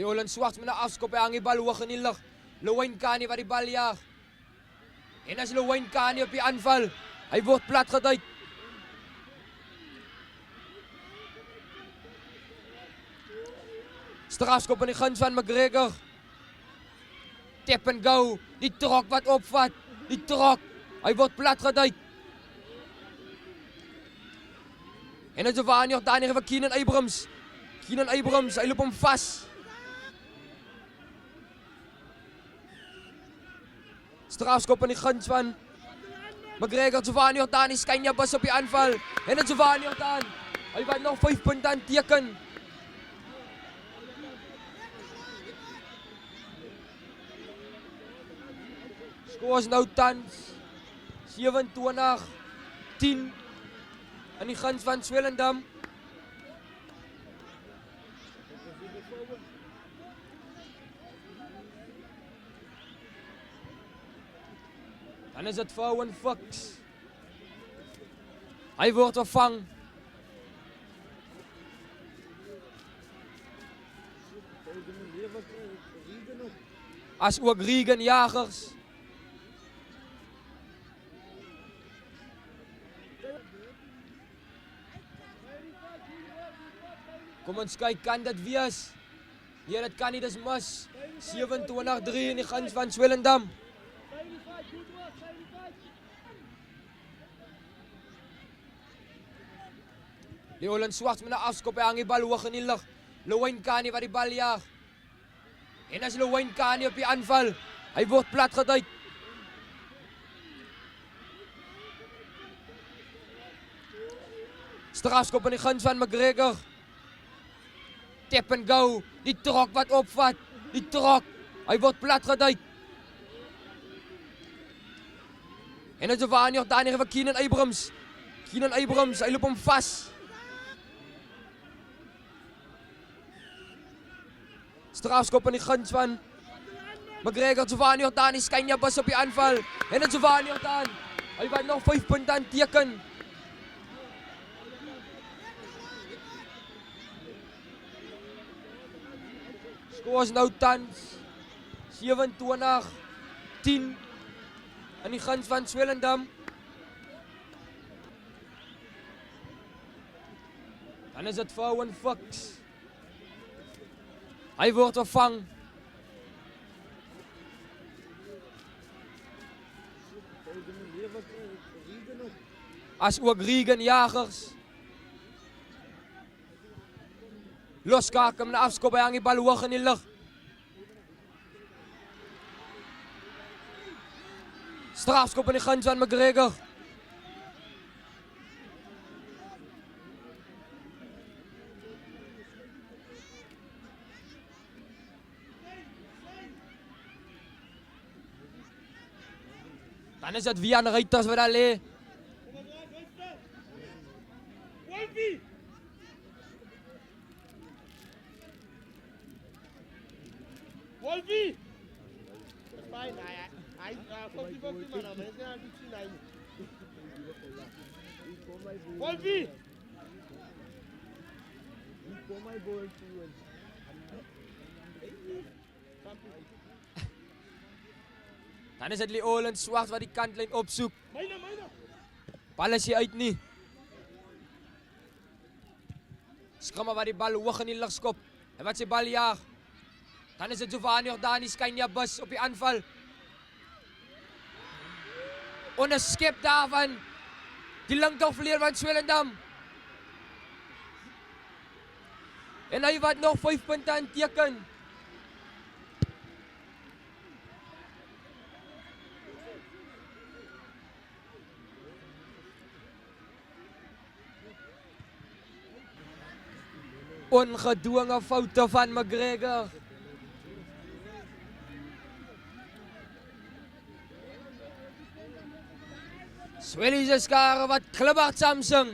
Leolan Swarts met 'n afskop, hy hang die bal hoog in die lug. Luwyn Kani wat die bal jaag. En as Luwyn Kani op die aanval, hy word platgeduik. Strafskop in die guns van McGregor. Tap and go, die trok wat opvat, die trok, hy word platgeduik. En as Giovanni Jordani gee vir Keenan Abrams. Keenan Abrams, hy loop hom vas. Strafskop in die guns van McGregor. Giovanni Jordani Skynja bus op die aanval. En dit Giovanni Jordani, hy wat nog 5 punte aanteken. Skoor is nou tans 27-10 in die guns van Swellendam. Dan is dit Owen Fox. Hy word vervang. As ook Regan Jagers. Kom ons kyk, kan dit wees? Nee, dit kan nie, dis mis. 27-3 in die guns van Swellendam. Leolan Swarts met 'n afskop, hy hang die bal hoog in die lug. Luwyn Kani wat die bal jaag. En as Luwyn Kani op die aanval, hy word platgeduik. Strafskop in die guns van McGregor. Tap and go, die trok wat opvat, die trok, hy word platgeduik. En as Giovanni Jordani gee vir Keenan Abrams. Keenan Abrams, hy loop hom vas. Strafskop in die guns van McGregor. Giovanni Jordani Skynja bus op die aanval. En dit Giovanni Jordani, hy wat nog 5 punte aanteken. Skoor is nou tans 27-10 aan die guns van Swellendam. Dan is dit vir Owen Fox. Hy word vervang. As ook Regan Jagers. Loskaak hom na afskop, hy hang die bal hoog in die lug. Strafskop in die guns van McGregor. Dan is dit Wian Reuters wat daar lê. Wolfie! Fine, I 50-50 man, I'm between Wolfie! For my ball to Dan is dit Leoland Swart wat die kantlyn opsoek. Myne! Bal is nie uit nie. Skramma wat die bal hoog in die lug skop. En wat sy bal jaag. Dan is dit Giovanni Jordani Skynja Bus op die aanval. Onderskep daarvan. Die linkervleuel van Swellendam. En hy wat nog 5 punte aan teken. Ongedwonge foute van McGregor. Swelly se skare wat klibbert Samsung.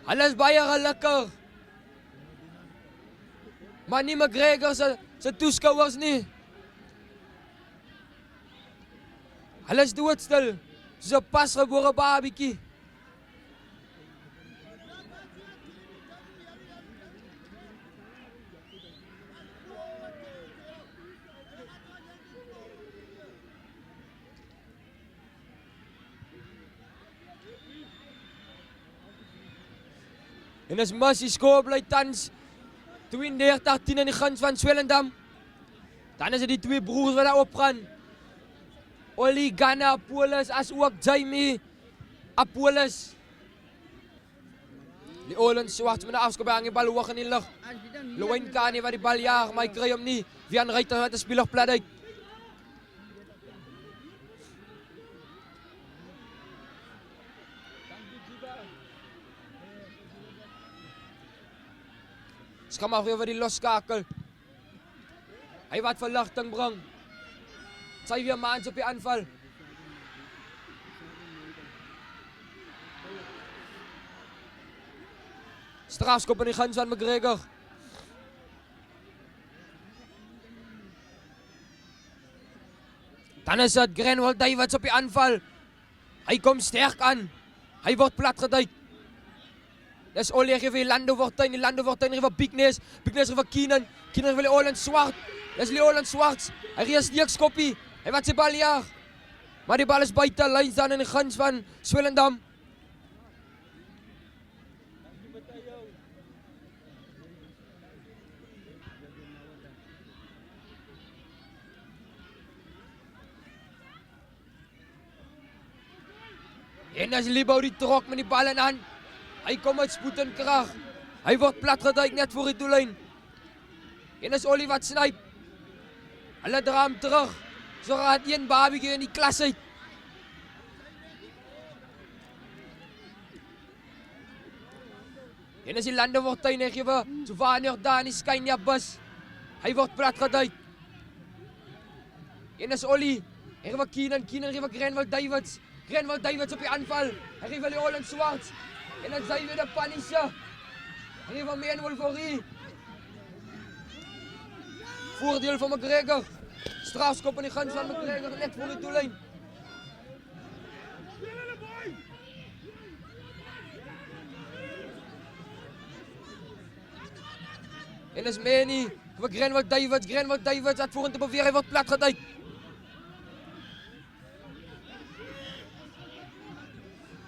Hulle is baie gelukkig. Maar nie McGregor se toeskouers nie. Hulle is doodstil, soos 'n pasgebore babietjie. En as Massie skoor bly tans 32-10 in die guns van Swellendam. Dan is dit die twee broers wat daar opgaan. Oli Ganna Apollos as ook Jamie Apollos. Leoland Swart met 'n afskop hang die bal hoog in die lug. Lowen Kani wat die bal jaag, maar hy kry hom nie. Wian Reuters wat 'n speler plat uit. Skam maar weer die losskakel. Hy wat verligting bring. Sy weer maans op die aanval. Strafskop in die guns van McGregor. Dan is dit Grenwell Davids op die aanval. Hy kom sterk aan. Hy word plat geduik. Dis Olie gee vir Lando Fortuin, die Lando Fortuin gee vir Bignes gee vir Keenan gee vir Leoland Swart. Dis Leoland Swart. Hy gee 'n steekskoppie. Hy wat sy bal jaag. Maar die bal is buite lyn dan in die guns van Swellendam. En as Libou die trok met die bal in hand. Hy kom uit spoed en krag. Hy word plat geduik net voor die doellyn. En is Olie wat snyp. Hulle dra hom terug. So raad een babietjie in die klas uit. En as die Lande word tuin gee vir Giovanni Jordani Skynja Bus. Hy word plat geduik. En is Olie. Hy gee vir Keenan gee vir Grenwell Davids op die aanval. Hy gee vir Leoland Swart. En dan sy weer die Panisha. Hy gee vir Manuel Fourie. Voordeel van McGregor. Strafskop in die guns van McGregor net voor die doellyn. En is Manny vir Grenwell Davids wat vorentoe beweeg, hy word plat geduik.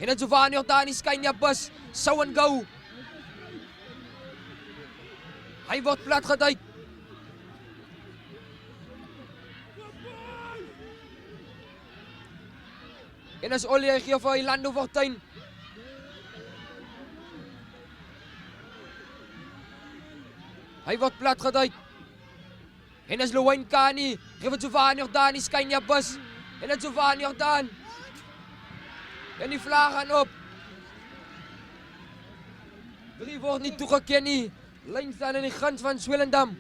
En dan Giovanni Jordani skyn ja bus, sou en go. Hy word platgeduik. En as Ollie gee vir Lando Fortuin. Hy word platgeduik. En as Luwyn Kani gee vir Giovanni Jordani skyn ja bus. En dan Giovanni Jordan. En die vlag gaan op. 3 word nie toegeken nie. Lyn staan in die guns van Swellendam.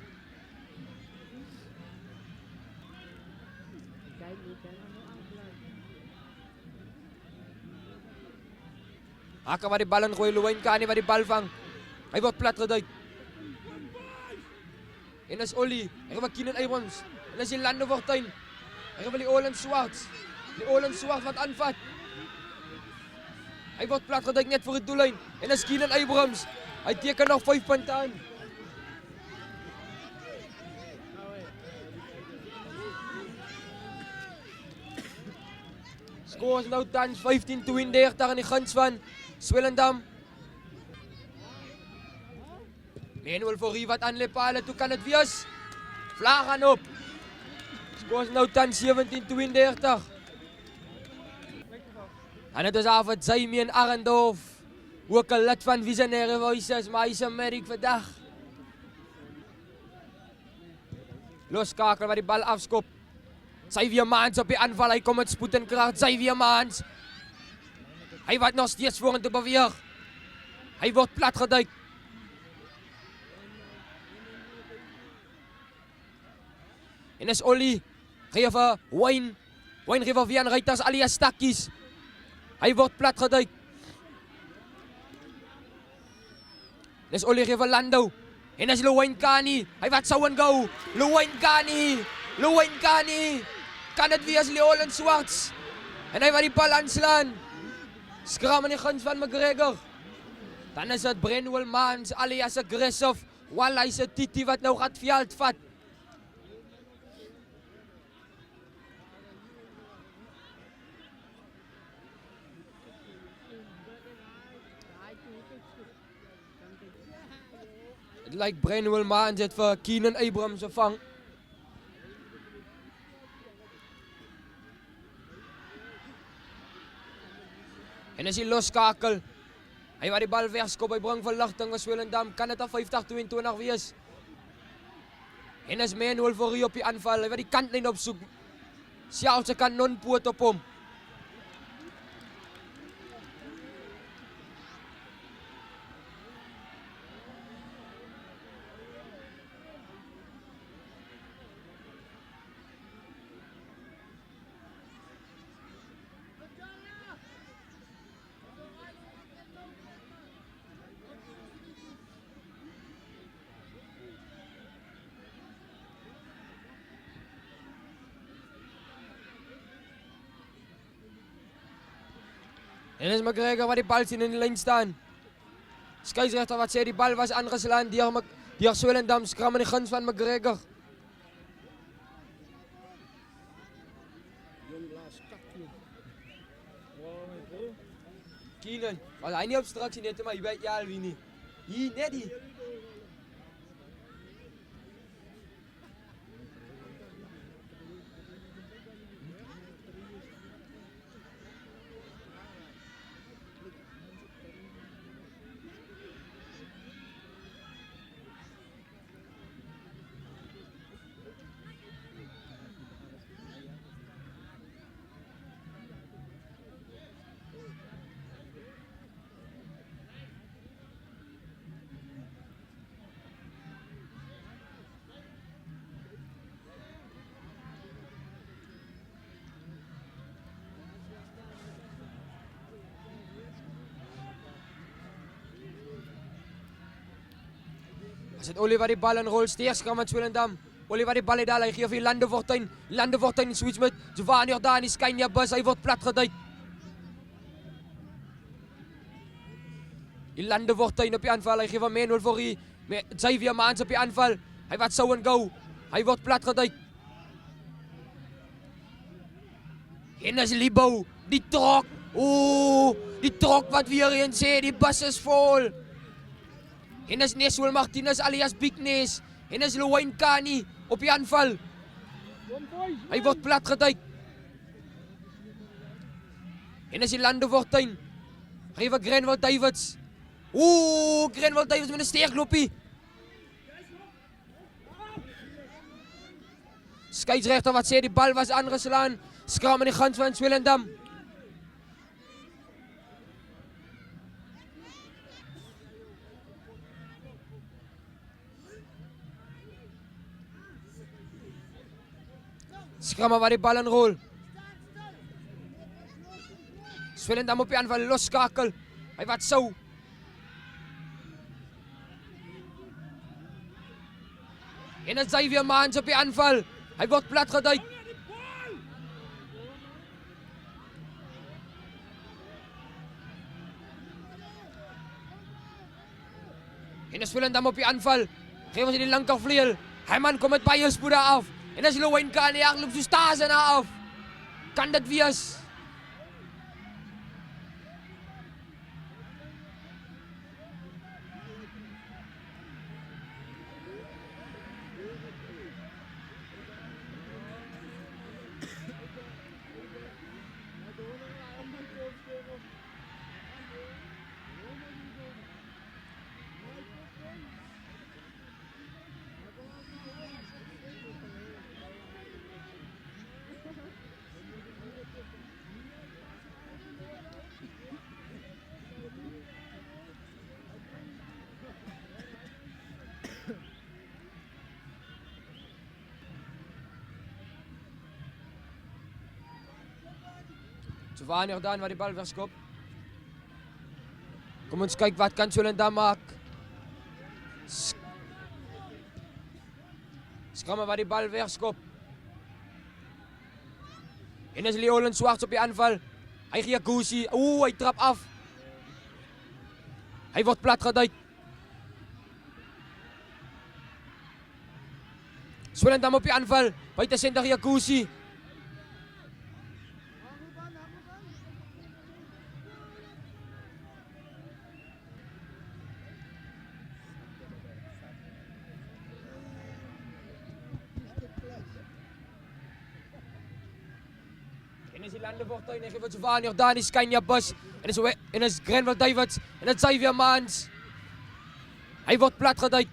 Aka wat die bal ingooi, Luwyn Kani wat die bal vang. Hy word platgeduik. En as Ollie, hy gaan Keenan Abrams. En as die Lando Fortuin. Hy gaan die Olen Swarts. Die Olen Swarts wat aanvat. Hy word platgeduik net voor die doellyn. En as Keenan Abrams. Hy teken nog 5 punte aan. Skoor is nou tans 15-32 in die guns van Swellendam. Manuel Fourie wat aanlep pale, toe kan het wees. Vlag aan op. Skoor is nou tans 17-32. En het is af het Jamie en Arendorf. Ook 'n lid van Visionary Voices, maar hy is 'n medic vandag. Loskakel wat die bal afskop. Xavier Mans op die aanval, hy kom met spoed en krag. Xavier Mans. Hy wat nog steeds vorentoe beweeg. Hy word platgeduik. En is Ollie gee vir Wayne. Wayne gee vir Vian Reuters alias Stakkies. Hy word platgeduik. Dis Ollie gee vir Lando. En is Luwyn Kani. Hy wat sou en go. Luwyn Kani. Luwyn Kani. Kan dit wees Leolen Swarts. En hy wat die bal aanslaan. Skram in die guns van McGregor. Dan is dit Brenwell Mans alias Aggressive. Wallai se Titi wat nou gaat veld vat. Het lijkt Brenwell Mans het vir Keenan Abrams vang. En as hy loskakel. Hy wat die bal wegskop, hy bring verligting vir Swellendam. Kan dit al 50-22 wees? En as Manuel Fourie op die aanval, hy wat die kantlyn opsoek. Selfs 'n kanonpoot op hom. En is McGregor wat die bal sien in die lyn staan. Skeieregter wat sê die bal was aangeslaan deur Swellendam, skram in die guns van McGregor. Keenan, maar hy nie obstruksie net maar hy weet ja wie nie. Hier net die. As dit Oliver die bal inrol, steeds kan met Swellendam. Oliver die bal het al, hy gee vir Lando Fortuin. Lando Fortuin switch met Giovanni Jordani, skyn ja bus, hy word platgeduik. Lando Fortuin op die aanval, hy gee vir Manuel Fourie. Xavier Mans op die aanval, hy wat sou en go. Hy word platgeduik. En as Libo, Die trok. Die trok wat weer eens sê, die bus is vol. En is Neswil Martinez alias Big Nes. En is Luwyn Kani op die aanval. Hy word plat geduik. En is die Lando Fortuin. Geef vir Grenwell Davids. Grenwell Davids met 'n steekloppie. Skeieregter wat sê die bal was aangeslaan. Skram in die guns van Swellendam. Skram waar die bal inrol. Swellendam op die aanval, losskakel. Hy wat sou. En het Xavier Mans op die aanval. Hy word plat geduik. En Swellendam op die aanval. Geef ons die linkervleuel. Hy man kom met baie spoed af. En as Luwyn Kani hardloop so staas en af. Kan dit wees? Giovanni Jordaan waar die bal verskop. Kom ons kyk wat kan Swellendam maak. Skram waar die bal verskop. En is Leolen Swarts op die aanval. Hy gee Kusi. Hy trap af. Hy word plat geduik. Swellendam op die aanval. Buite senter gee Kusi. En is die Lando Fortuin, hy gee vir Giovanni Jordaan, die Skynja bus. En is Grenwell Davids, en dit Xavier Mans. Hy word plat geduik.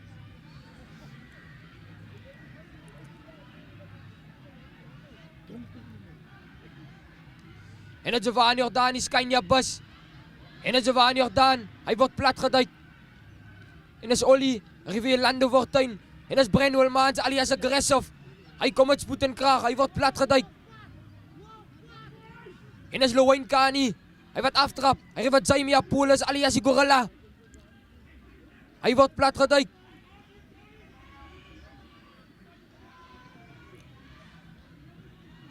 En dit Giovanni Jordaan, die Skynja bus. En dit Giovanni Jordaan, hy word plat geduik. En is Ollie, hy gee Lando Fortuin. En is Brenwell Mans, alias Aggressive. Hy kom met spoed en krag, hy word plat geduik. En is Luwyn Kani. Hy wat aftrap. Hy gee wat Jamie Apollos alias die Gorilla. Hy word plat geduik.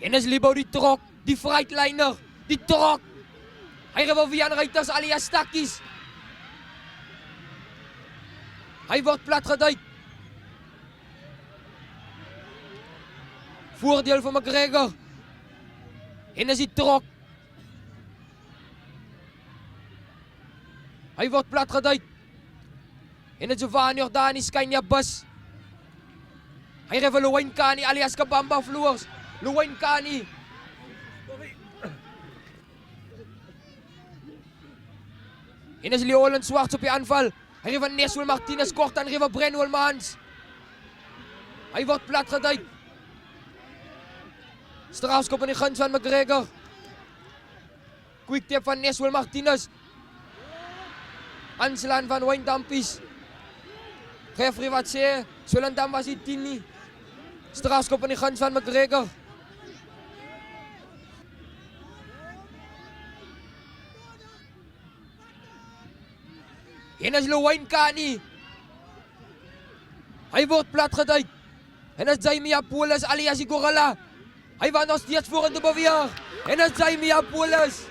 En is Libo die trok. Die Freightliner. Die trok. Hy gee vir Vian Reuters alias Stakkies. Hy word plat geduik. Voordeel van McGregor. En is die trok. Hy word plat geduik. En het Giovanni Jordaan, die Skynja bus. Hy gee vir Luwyn Kani alias Kabamba Floors. Luwyn Kani. En is Leolen Swarts op die aanval. Hy gee vir Neswil Martinez kort en gee vir Brenwell Mans. Hy word plat geduik. Strafskop in die guns van McGregor. Quick tap van Neswil Martinez. Aanslaan van Wayne Dampies. Referee wat sê, Swellendam was die 10 nie. Strafskop in die guns van McGregor. En is Luwyn Kani. Hy word plat geduik. En is Jamie Apollos alias die Gorilla. Hy was nog steeds vorentoe beweeg. En is Jamie Apollos.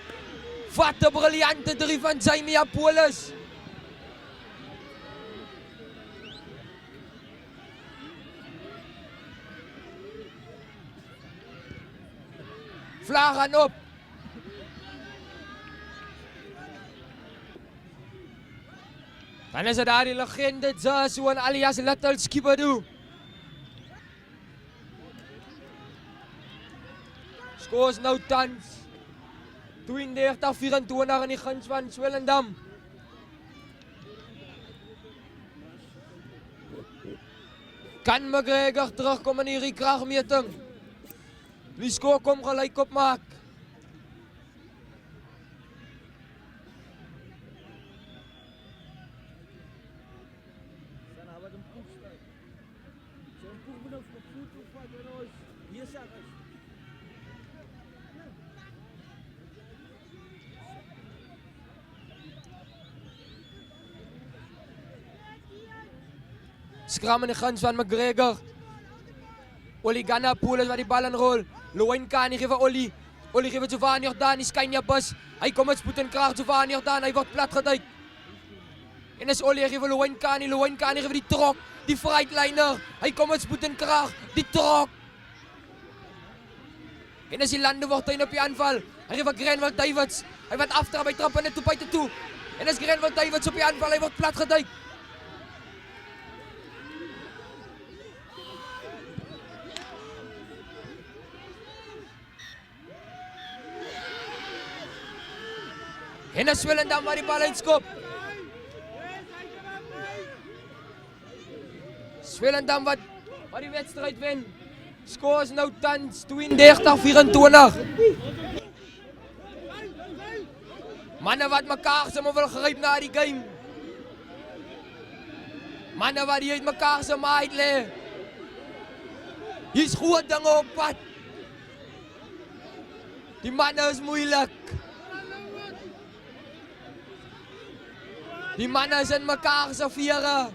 Wat 'n briljante 3 van Jamie Apollos. Vlag aan op. En is dit daar die legende Joshua alias Little Skibadoo. Skoors nou tans 32-24 in die guns van Swellendam. Kan McGregor terugkom in hierdie kragmeting? Die skoor kom gelyk op maak. Skram in die guns van McGregor. Oli Ganna Pool is wat die bal inrol. Loen Kani gee vir Oli. Oli gee vir Giovanni Jordaan, die Skynja bus. Hy kom met spoed en krag, Giovanni Jordaan, hy word plat geduik. En is Oli gee vir Loen Kani gee vir die trok, die freightliner. Hy kom met spoed en krag, die trok. En is die lande word hy op die aanval. Hy gee vir Grenville Davids. Hy wat aftrap, hy trap in die toepuite toe. En is Grenville Davids op die aanval, hy word plat geduik. En is Swellendam waar die bal uitskop. Swellendam wat die wedstrijd wen. Skoors nou tans 32-24. Manne wat mekaar se wil gryp na die game. Manne wat die uit mekaar se maait lê. Hier's groot dinge op pad. Die manne is moeilik. Die manne is in mekaar se vere.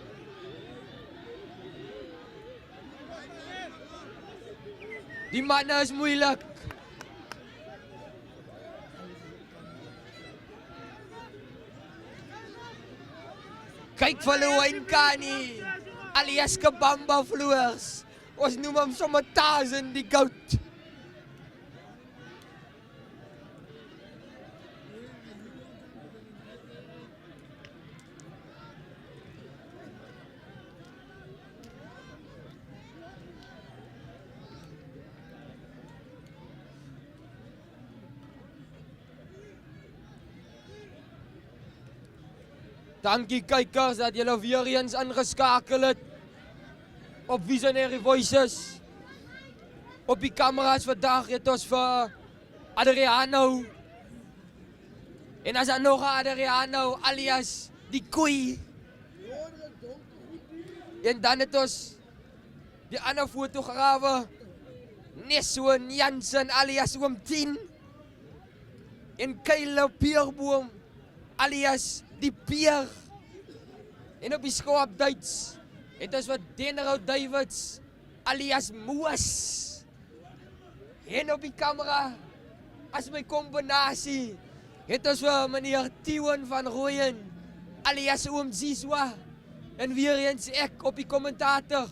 Die manne is moeilik. Kyk vir Loen Kani, alias Kabamba Floors. Ons noem hom sommer Tarzan die goat. Dankie kykers dat julle weer eens ingeskakel het op Visionary Voices. Op die kameras vandag het ons vir Adriano. En as daar nog 'n Adriano alias die koei. En dan het ons die ander fotograwe Neswan Jansen alias Oom 10. En Kyle Pierboom alias die Pier. En op die skoop Duits het ons wat Denero Davids alias Moos. En op die kamera as my kombinasie het ons vir meneer Tiwan van Rooyen alias Oom Zizwa. En weer eens ek op die kommentator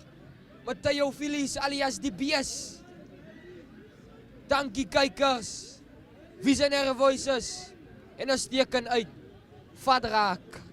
Matteo Filies alias die Bees. Dankie kykers. Visionary Voices. En ons teken uit. Vat raak.